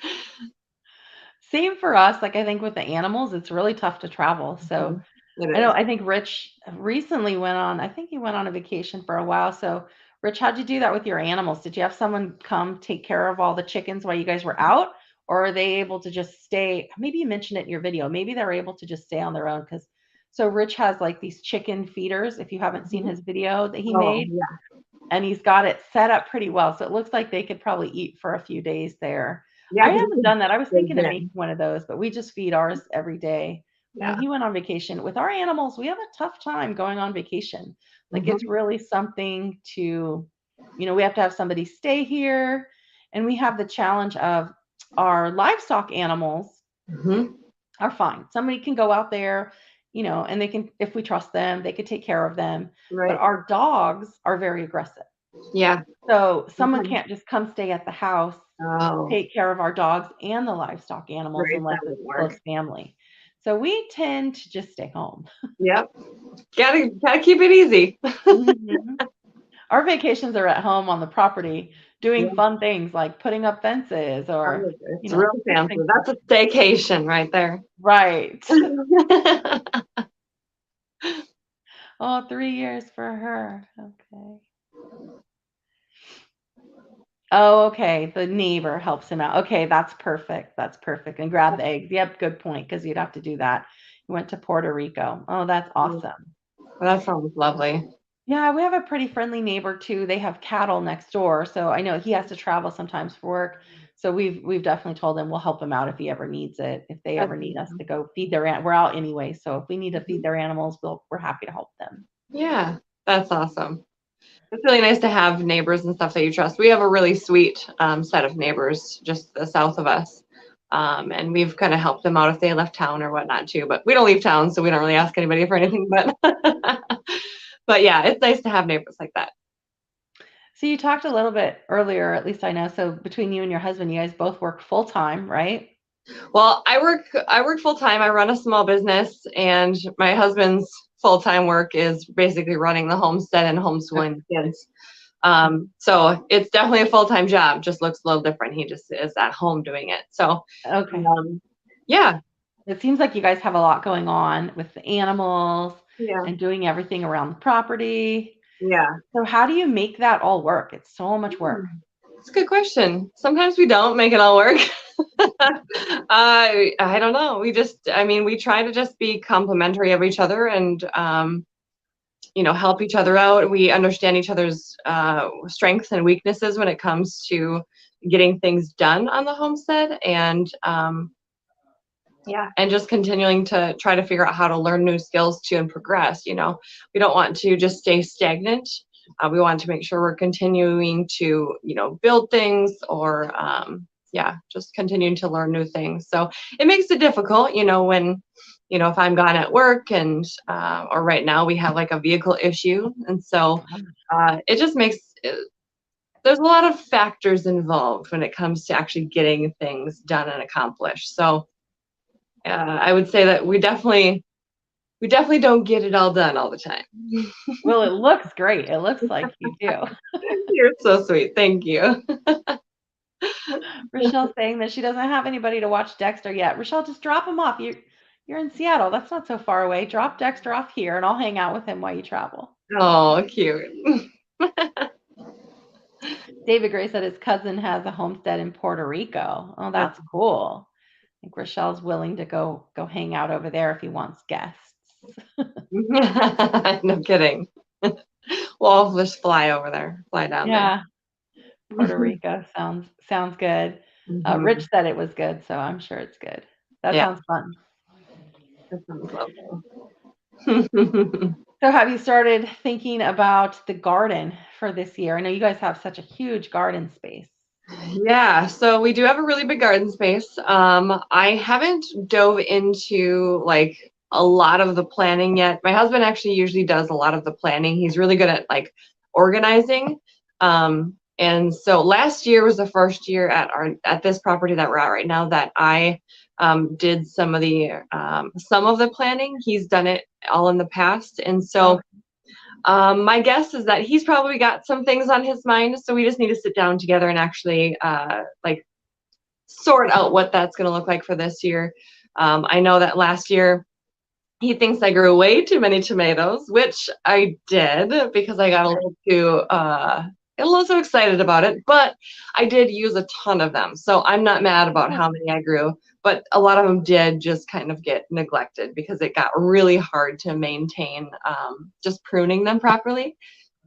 Same for us. Like I think with the animals, it's really tough to travel. So Mhm. It I know is. I think Rich recently went on, I think he went on a vacation for a while. So Rich, how'd you do that with your animals? Did you have someone come take care of all the chickens while you guys were out? Or are they able to just stay? Maybe you mentioned it in your video. Maybe they're able to just stay on their own because so Rich has like these chicken feeders, if you haven't seen Mhm. his video that he Oh, made, yeah. and he's got it set up pretty well. So it looks like they could probably eat for a few days there. Yeah, I because haven't done that. I was it's thinking of making in. one of those, but we just feed ours every day. But when Yeah. he went on vacation with our animals, we have a tough time going on vacation. Like it's Mhm. really something to, we have to have somebody stay here. And we have the challenge of our livestock animals Hmm. are fine. Somebody can go out there, and they can, if we trust them, they could take care of them. But Right. our dogs are very aggressive. Yeah. So someone Mhm. can't just come stay at the house, Oh, take care of our dogs and the livestock animals right. unless That it's would close work. family. So we tend to just stay home. Yep. Gotta keep it easy. Mhm. Our vacations are at home on the property doing Yeah. fun things like putting up fences or, It's real fancy. fixing stuff. That's a staycation right there. Right. Oh, 3 years for her. Okay. Oh, okay. The neighbor helps him out. Okay, that's perfect. That's perfect. And grab the eggs. Yep, good point. Because you'd have to do that. You went to Puerto Rico. Oh, that's awesome. That sounds lovely. Yeah, we have a pretty friendly neighbor too. They have cattle next door, so I know he has to travel sometimes for work. So we've definitely told him we'll help him out if he ever needs it. If they That's ever need us awesome. to go feed we're out anyway. So if we need to feed Mhm. their animals, we're happy to help them. Yeah, that's awesome. It's really nice to have neighbors and stuff that you trust. We have a really sweet set of neighbors just south of us. And we've kind of helped them out if they left town or whatnot too. But we don't leave town, so we don't really ask anybody for anything. But but yeah, it's nice to have neighbors like that. So you talked a little bit earlier, at least I know. So between you and your husband, you guys both work full time, right? Well, I work full time. I run a small business, and my husband's full time work is basically running the homestead and homeschooling the kids. So it's definitely a full time job. Just looks a little different. He just is at home doing it. So Okay. um, yeah, It seems like you guys have a lot going on with the animals yeah, and doing everything around the property. yeah. So how do you make that all work? It's so much work. It's a good question. Sometimes we don't make it all work. I don't know. I mean, we try to just be complimentary of each other and help each other out. We understand each other's strengths and weaknesses when it comes to getting things done on the homestead, and yeah, and just continuing to try to figure out how to learn new skills too and progress. We don't want to just stay stagnant. We want to make sure we're continuing to, build things or, yeah, just continuing to learn new things. So it makes it difficult, when, if I'm gone at work and, or right now we have like a vehicle issue. And so it just there's a lot of factors involved when it comes to actually getting things done and accomplished. So I would say that we definitely don't get it all done all the time. Well, it looks great. It looks like you do. You're so sweet. Thank you. Rochelle's saying that she doesn't have anybody to watch Dexter yet. Rochelle, just drop him off. You're in Seattle. That's not so far away. Drop Dexter off here and I'll hang out with him while you travel. Oh, cute. David Gray said his cousin has a homestead in Puerto Rico. Oh, that's cool. I think Rochelle's willing to go hang out over there if he wants guests. No kidding. We'll all just fly over there, fly down there. Yeah, Puerto Rico sounds good. Rich Mhm. said it was good, so I'm sure it's good. That Yeah, sounds fun. that sounds lovely. So have you started thinking about the garden for this year? I know you guys have such a huge garden space. Yeah, so we do have a really big garden space. I haven't dove into like a lot of the planning yet. My husband actually usually does a lot of the planning. He's really good at like organizing. And so last year was the first year at this property that we're at right now that I did some of the planning. He's done it all in the past, and Oh, so my guess is that he's probably got some things on his mind, so we just need to sit down together and actually like sort out what that's going to look like for this year. I know that last year he thinks I grew way too many tomatoes, which I did because I got a little too excited about it, but I did use a ton of them. So I'm not mad about how many I grew, but a lot of them did just kind of get neglected because it got really hard to maintain just pruning them properly.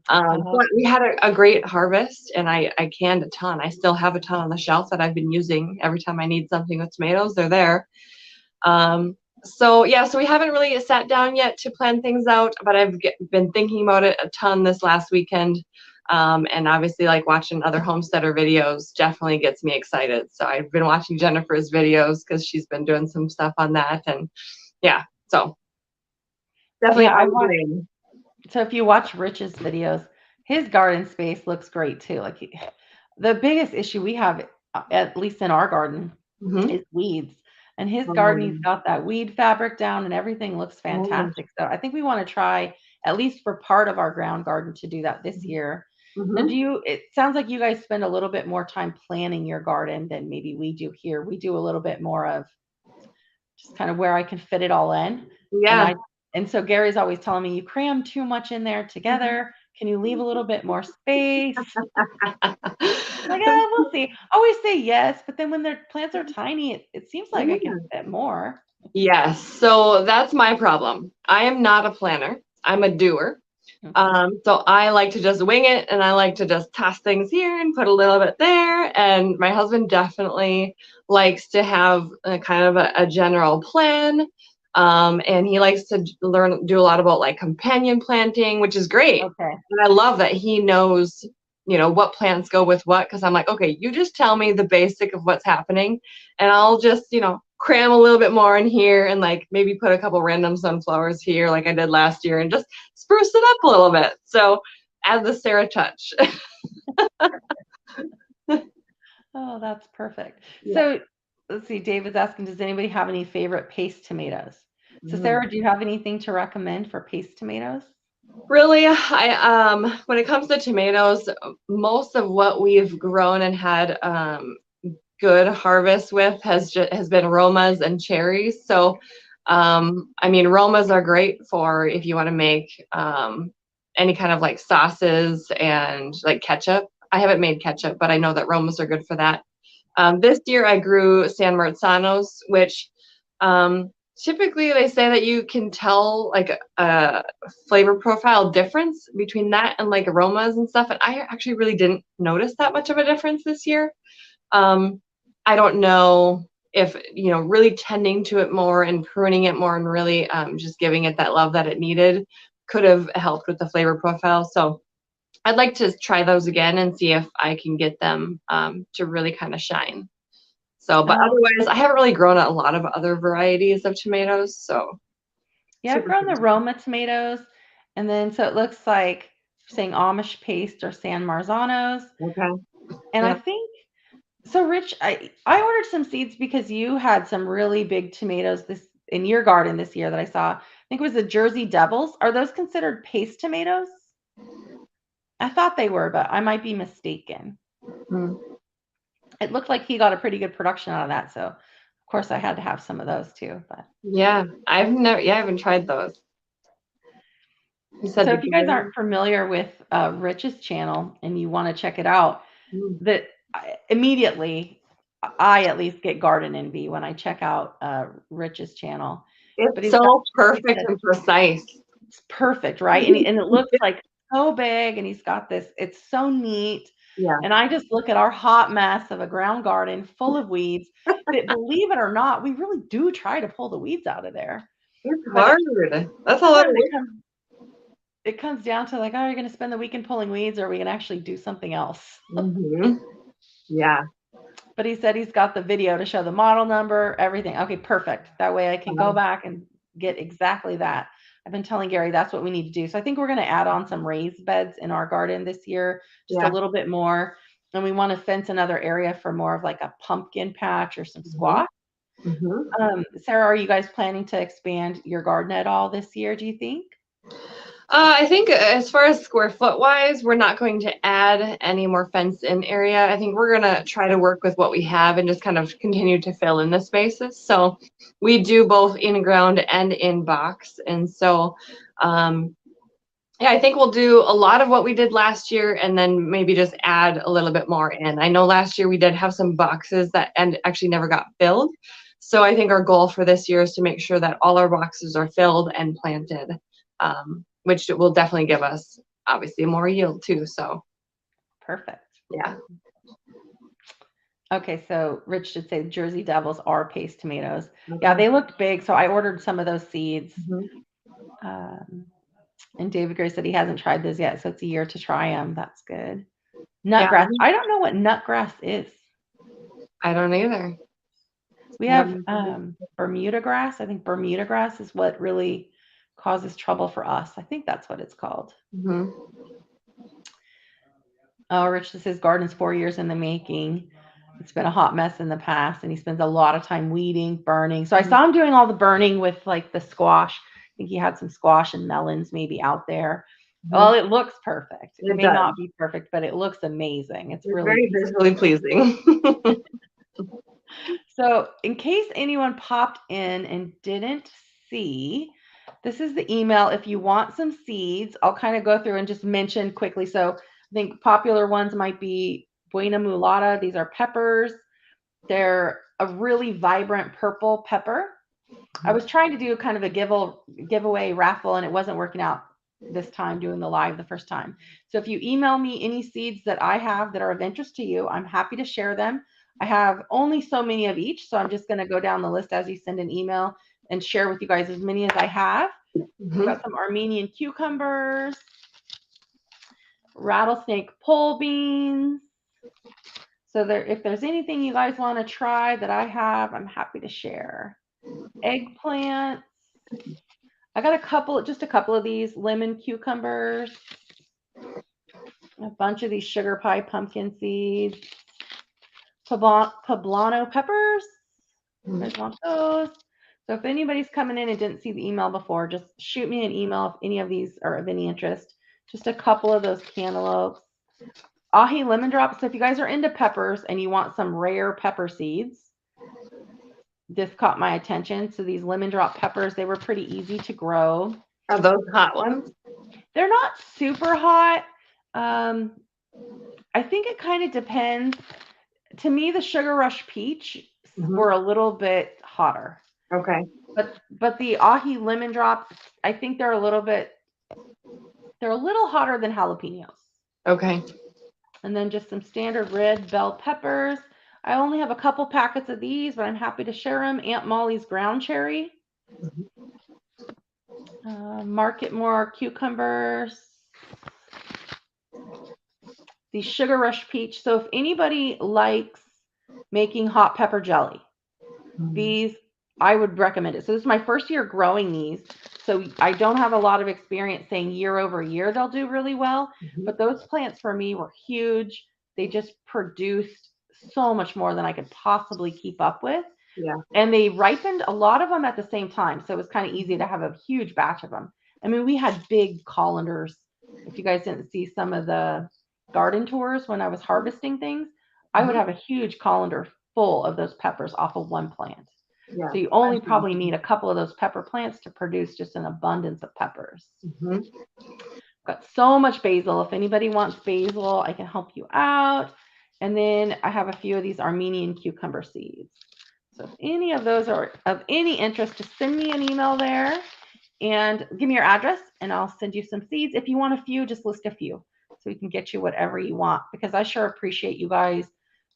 oh, But we had a great harvest, and I canned a ton. I still have a ton on the shelf that I've been using every time I need something with tomatoes. They're there. So yeah, so we haven't really sat down yet to plan things out, but I've been thinking about it a ton this last weekend. And obviously, like watching other homesteader videos definitely gets me excited. So I've been watching Jennifer's videos because she's been doing some stuff on that. And yeah, so definitely Yeah, I all watch. green. So if you watch Rich's videos, his garden space looks great too. The biggest issue we have, at least in our garden, Mm-hmm. is weeds. And his garden, he's got that weed fabric down, and everything looks Oh, fantastic. So I think we want to try, at least for part of our ground garden, to do that this year. Now, mm-hmm. it sounds like you guys spend a little bit more time planning your garden than maybe we do here. We do a little bit more of just kind of where I can fit it all in. And Yeah. I and so Gary's always telling me, you cram too much in there together. Can you leave a little bit more space? Like, we'll see. I always say yes, but then when their plants are tiny, it seems like I can fit more. Yes, so that's my problem. I am not a planner. I'm a doer. Okay. So I like to just wing it and I like to just toss things here and put a little bit there. And my husband definitely likes to have a kind of a general plan. And he likes to do a lot about like companion planting, which is great. Okay. And I love that he knows, what plants go with what. Cause I'm like, okay, you just tell me the basic of what's happening and I'll just, cram a little bit more in here and like maybe put a couple random sunflowers here like I did last year and just spruce it up a little bit. So add the Sarah touch. Oh, that's perfect. Yeah. So let's see. David's asking, does anybody have any favorite paste tomatoes? So Mm. Sarah, do you have anything to recommend for paste tomatoes? Really, when it comes to tomatoes, most of what we've grown and had good harvest with has been Romas and cherries. So, I mean, Romas are great for if you want to make any kind of like sauces and like ketchup. I haven't made ketchup, but I know that Romas are good for that. This year I grew San Marzanos, which um, typically they say that you can tell like a flavor profile difference between that and like aromas and stuff. And I actually really didn't notice that much of a difference this year. Um, I don't know if, really tending to it more and pruning it more and really just giving it that love that it needed could have helped with the flavor profile. So I'd like to try those again and see if I can get them to really kind of shine. So, but Oh, otherwise, I haven't really grown a lot of other varieties of tomatoes. So, yeah, I've super grown the cute. Roma tomatoes, and then so it looks like you're saying Amish paste or San Marzanos, Okay. and I Yeah. think so. Rich, I ordered some seeds because you had some really big tomatoes this in your garden this year that I saw. I think it was the Jersey Devils. Are those considered paste tomatoes? I thought they were, but I might be mistaken. Mm. It looked like he got a pretty good production out of that, so of course I had to have some of those too. But Yeah. I haven't tried those. You said so the if you guys garden. aren't familiar with Rich's channel and you want to check it out, Mm. that immediately I at least get garden envy when I check out Rich's channel. But It's he's got, so like I perfect said, and precise. it's perfect, right? And it looks like so big, and he's got this. It's so neat. Yeah. And I just look at our hot mess of a ground garden full of weeds. That, believe it or not, we really do try to pull the weeds out of there. It's But hard. That's a lot of sometimes work. it comes down to like, oh, are you going to spend the weekend pulling weeds, or are we going to actually do something else? Hmm. Yeah. But he said he's got the video to show the model number, everything. Okay, perfect. That way I can go back and get exactly that. I've been telling Gary that's what we need to do. So I think we're going to add on some raised beds in our garden this year, just a Yeah. little bit more. And we want to fence another area for more of like a pumpkin patch or some Hmm. squash. Hmm. Sarah, are you guys planning to expand your garden at all this year, do you think? I think as far as square foot wise, we're not going to add any more fenced in area. I think we're going to try to work with what we have and just kind of continue to fill in the spaces. So we do both in ground and in box. And so, yeah, I think we'll do a lot of what we did last year and then maybe just add a little bit more in. I know last year we did have some boxes that and actually never got filled. So I think our goal for this year is to make sure that all our boxes are filled and planted, which will definitely give us obviously more yield too. So Perfect. yeah. Okay, so Rich did say Jersey Devils are paste tomatoes. Yeah, Okay. they looked big, so I ordered some of those seeds. Mhm. Um, And David Gray said he hasn't tried those yet, so it's a year to try them. That's good. Yeah, Nutgrass. I don't know what nutgrass is. I don't either. We I have don't either. Bermuda grass. I think Bermuda grass is what really causes trouble for us. I think that's what it's called. Mhm. Oh, Rich, this is garden's 4 years in the making. It's been a hot mess in the past, and he spends a lot of time weeding, burning. So I saw him doing all the burning with like the squash. I think he had some squash and melons maybe out there. Well, Mhm. it looks perfect. It It may does. not be perfect, but it looks amazing. It's It's really very visually pleasing. so. In case anyone popped in and didn't see, this is the email. If you want some seeds, I'll kind of go through and just mention quickly. So I think popular ones might be Buena Mulata. These are peppers. They're a really vibrant purple pepper. I was trying to do kind of a giveaway raffle, and it wasn't working out this time doing the live the first time. So if you email me any seeds that I have that are of interest to you, I'm happy to share them. I have only so many of each, so I'm just going to go down the list as you send an email and share with you guys as many as I have. We've got some Armenian cucumbers, rattlesnake pole beans. So if there's anything you guys want to try that I have, I'm happy to share. Eggplants. I got just a couple of these lemon cucumbers, a bunch of these sugar pie pumpkin seeds, poblano peppers. You guys want those? So if anybody's coming in and didn't see the email before, just shoot me an email if any of these are of any interest. Just a couple of those cantaloupes. Ahi lemon drops. So if you guys are into peppers and you want some rare pepper seeds, this caught my attention. So these lemon drop peppers, they were pretty easy to grow. Are those hot ones? They're not super hot. I think it kind of depends. To me, the Sugar Rush Peach were a little bit hotter. Okay. But the Ahi lemon drops, I think they're a little hotter than jalapenos. Okay. And then just some standard red bell peppers. I only have a couple packets of these, but I'm happy to share them. Aunt Molly's ground cherry. Market More cucumbers. The Sugar Rush Peach. So if anybody likes making hot pepper jelly, these I would recommend it. So this is my first year growing these. So I don't have a lot of experience saying year over year they'll do really well. But those plants for me were huge. They just produced so much more than I could possibly keep up with. Yeah. And they ripened a lot of them at the same time. So it was kind of easy to have a huge batch of them. I mean, we had big colanders. If you guys didn't see some of the garden tours when I was harvesting things, I would have a huge colander full of those peppers off of one plant. Yeah. So you only probably need a couple of those pepper plants to produce just an abundance of peppers. Got so much basil. If anybody wants basil, I can help you out. And then I have a few of these Armenian cucumber seeds. So if any of those are of any interest, just send me an email there and give me your address and I'll send you some seeds. If you want a few, just list a few so we can get you whatever you want, because I sure appreciate you guys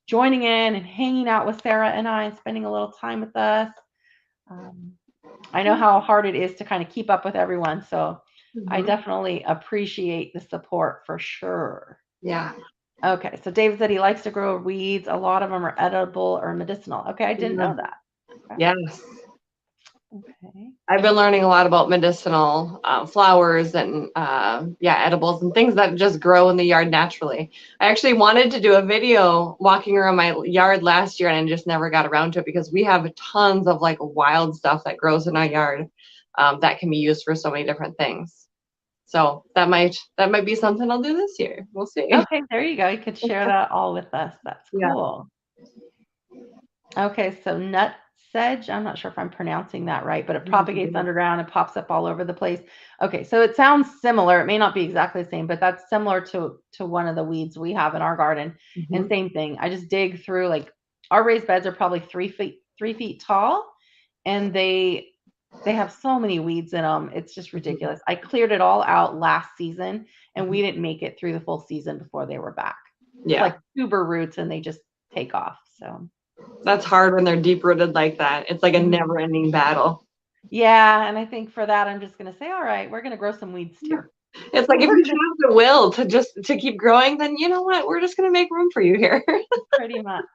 joining in and hanging out with Sarah and I and spending a little time with us. I know how hard it is to kind of keep up with everyone. So I definitely appreciate the support for sure. Yeah. Okay. So David said he likes to grow weeds. A lot of them are edible or medicinal. Okay. I didn't know that. Okay. Yes. Okay. I've been learning a lot about medicinal flowers and edibles and things that just grow in the yard naturally. I actually wanted to do a video walking around my yard last year and I just never got around to it because we have tons of like wild stuff that grows in our yard that can be used for so many different things. So that might be something I'll do this year. We'll see. Okay, there you go. You could share that all with us. That's cool. Yeah. Okay, so nut sedge. I'm not sure if I'm pronouncing that right, but it propagates underground and pops up all over the place. Okay, so it sounds similar. It may not be exactly the same, but that's similar to one of the weeds we have in our garden. And same thing. I just dig through, like, our raised beds are probably 3 feet tall, and they have so many weeds in them. It's just ridiculous. I cleared it all out last season, and we didn't make it through the full season before they were back. It's like tuber roots, and they just take off. So that's hard when they're deep rooted like that. It's like a never ending battle. Yeah, and I think for that, I'm just gonna say, all right, we're gonna grow some weeds too. It's like if you have the will to just to keep growing, then you know what? We're just gonna make room for you here. Pretty much.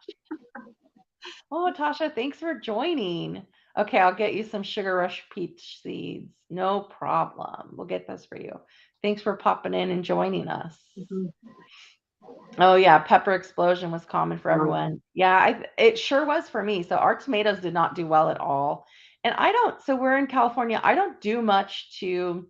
Oh, Tasha, thanks for joining. Okay, I'll get you some sugar rush peach seeds. No problem. We'll get this for you. Thanks for popping in and joining us. Mhm. Oh yeah, pepper explosion was common for everyone. Yeah, it sure was for me. So our tomatoes did not do well at all. And I don't, so we're in California. I don't do much to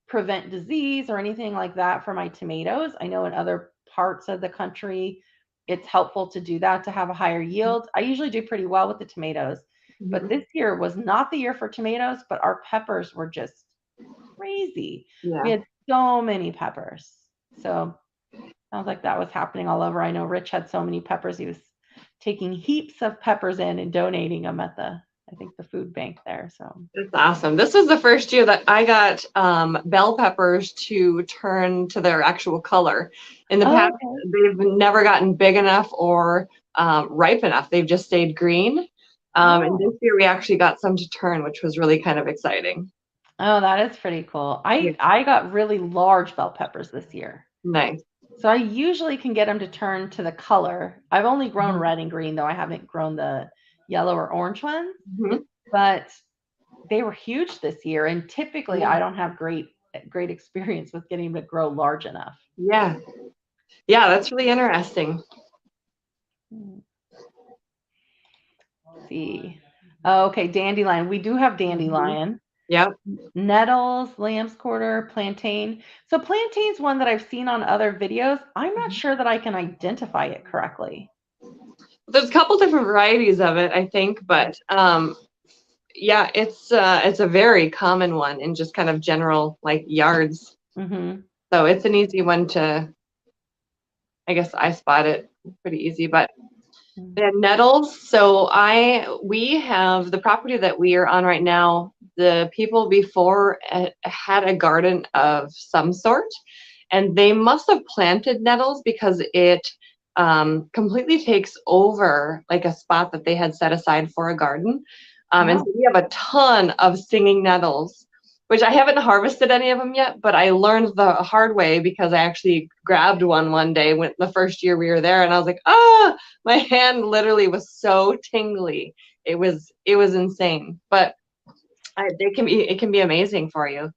prevent disease or anything like that for my tomatoes. I know in other parts of the country, it's helpful to do that to have a higher yield. I usually do pretty well with the tomatoes, but Mhm. this year was not the year for tomatoes, but our peppers were just crazy. We Yeah. had so many peppers. So sounds like that was happening all over. I know Rich had so many peppers. He was taking heaps of peppers in and donating them at I think the food bank there. So, It's awesome. This was the first year that I got bell peppers to turn to their actual color. In the oh, past, okay. they've never gotten big enough or ripe enough. They've just stayed green. And Oh, this year we actually got some to turn, which was really kind of exciting. oh, that is pretty cool. Yeah. I got really large bell peppers this year. Nice. So I usually can get them to turn to the color. I've only grown Mhm. red and green though. I haven't grown the yellow or orange ones, Mhm. but they were huge this year and typically Yeah. I don't have great experience with getting them to grow large enough. Yeah. Yeah, that's really interesting. Hmm, let's see. Oh, okay, dandelion. We do have Mhm. dandelion. Yep. Nettles, lamb's quarter, plantain. So plantain's one that I've seen on other videos. I'm not Mhm. sure that I can identify it correctly. There's a couple different varieties of it, I think, but yeah, it's a very common one in just kind of general like yards. Hmm. So it's an easy one to, I guess I spot it pretty easy. But the nettles, so we have the property that we are on right now. The people before had a garden of some sort, and they must have planted nettles because it completely takes over like a spot that they had set aside for a garden. And Oh, so we have a ton of stinging nettles, which I haven't harvested any of them yet, but I learned the hard way because I actually grabbed one day when the first year we were there, and I was like, ah, my hand literally was so tingly. It was insane, but it can be amazing for you.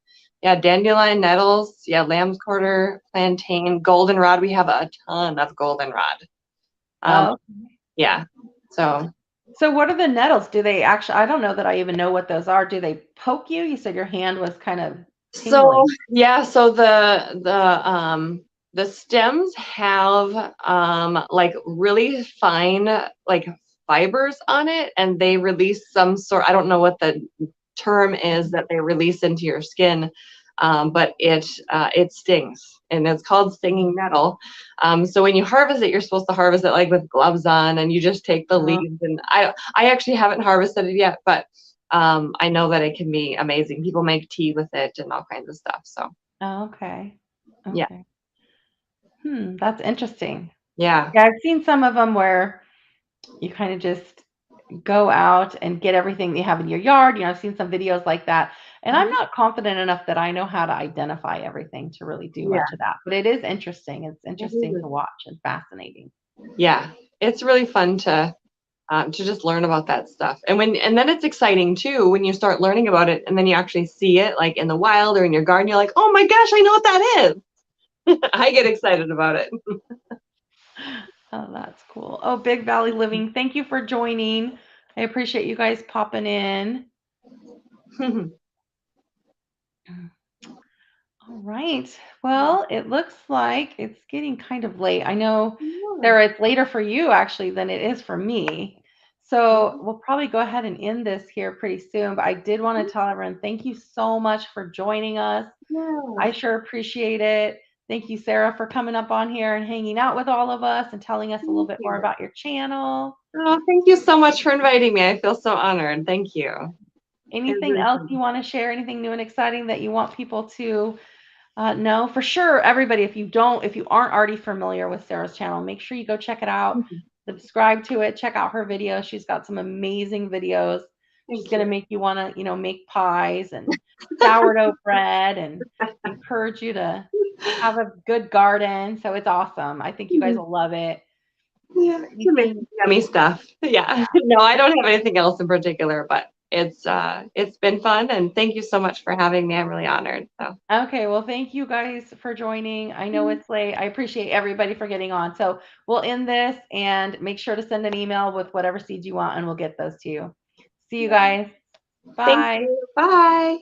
Yeah, dandelion, nettles, yeah, lamb's quarter, plantain, goldenrod. We have a ton of goldenrod. Um, oh. yeah. So So what are the nettles? Do they actually, I don't know that I even know what those are. Do they poke you? You said your hand was kind of so tingling. yeah, so the stems have like really fine like fibers on it, and they release some sort, I don't know what the term is that they release into your skin, but it stings, and it's called stinging nettle. So when you harvest it, you're supposed to harvest it like with gloves on, and you just take the Oh, leaves. And I actually haven't harvested it yet, but I know that it can be amazing. People make tea with it and all kinds of stuff. So oh, okay. yeah, Okay. That's interesting. yeah, Yeah, I've seen some of them where you kind of just go out and get everything that you have in your yard. I've seen some videos like that. And I'm Mhm. not confident enough that I know how to identify everything to really do Yeah, much of that. But it is interesting. It's it interesting is. to watch and fascinating. Yeah. It's really fun to just learn about that stuff. And then it's exciting too when you start learning about it, and then you actually see it like in the wild or in your garden. You're like, oh my gosh, I know what that is. I get excited about it. Oh, that's cool. Oh, Big Valley Living, thank you for joining. I appreciate you guys popping in. All right. Well, it looks like it's getting kind of late. I know, Sarah, it's later for you actually than it is for me. So we'll probably go ahead and end this here pretty soon. But I did want to tell everyone thank you so much for joining us. I Yes. sure appreciate it. Thank you, Sarah, for coming up on here and hanging out with all of us and telling us a little Thank bit more you. about your channel. Oh, thank you so much for inviting me. I feel so honored. Thank you. It was Anything really else you fun. want to share? Anything new and exciting that you want people to know? For sure, everybody, if you aren't already familiar with Sarah's channel, make sure you go check it out. Subscribe to it. Check out her videos. She's got some amazing videos. She's Thank going to you. make you want to, make pies and sourdough bread and encourage you to have a good garden. So it's awesome. I think you guys Mhm. will love it. Yeah, you make Anything? yummy stuff. Yeah. Yeah. No, I don't have anything else in particular, but it's been fun and thank you so much for having me. I'm really honored. So Okay, well, thank you guys for joining. I know it's late. I appreciate everybody for getting on. So we'll end this and make sure to send an email with whatever seeds you want, and we'll get those to you. See you yeah. guys. Thank Bye. you. Bye.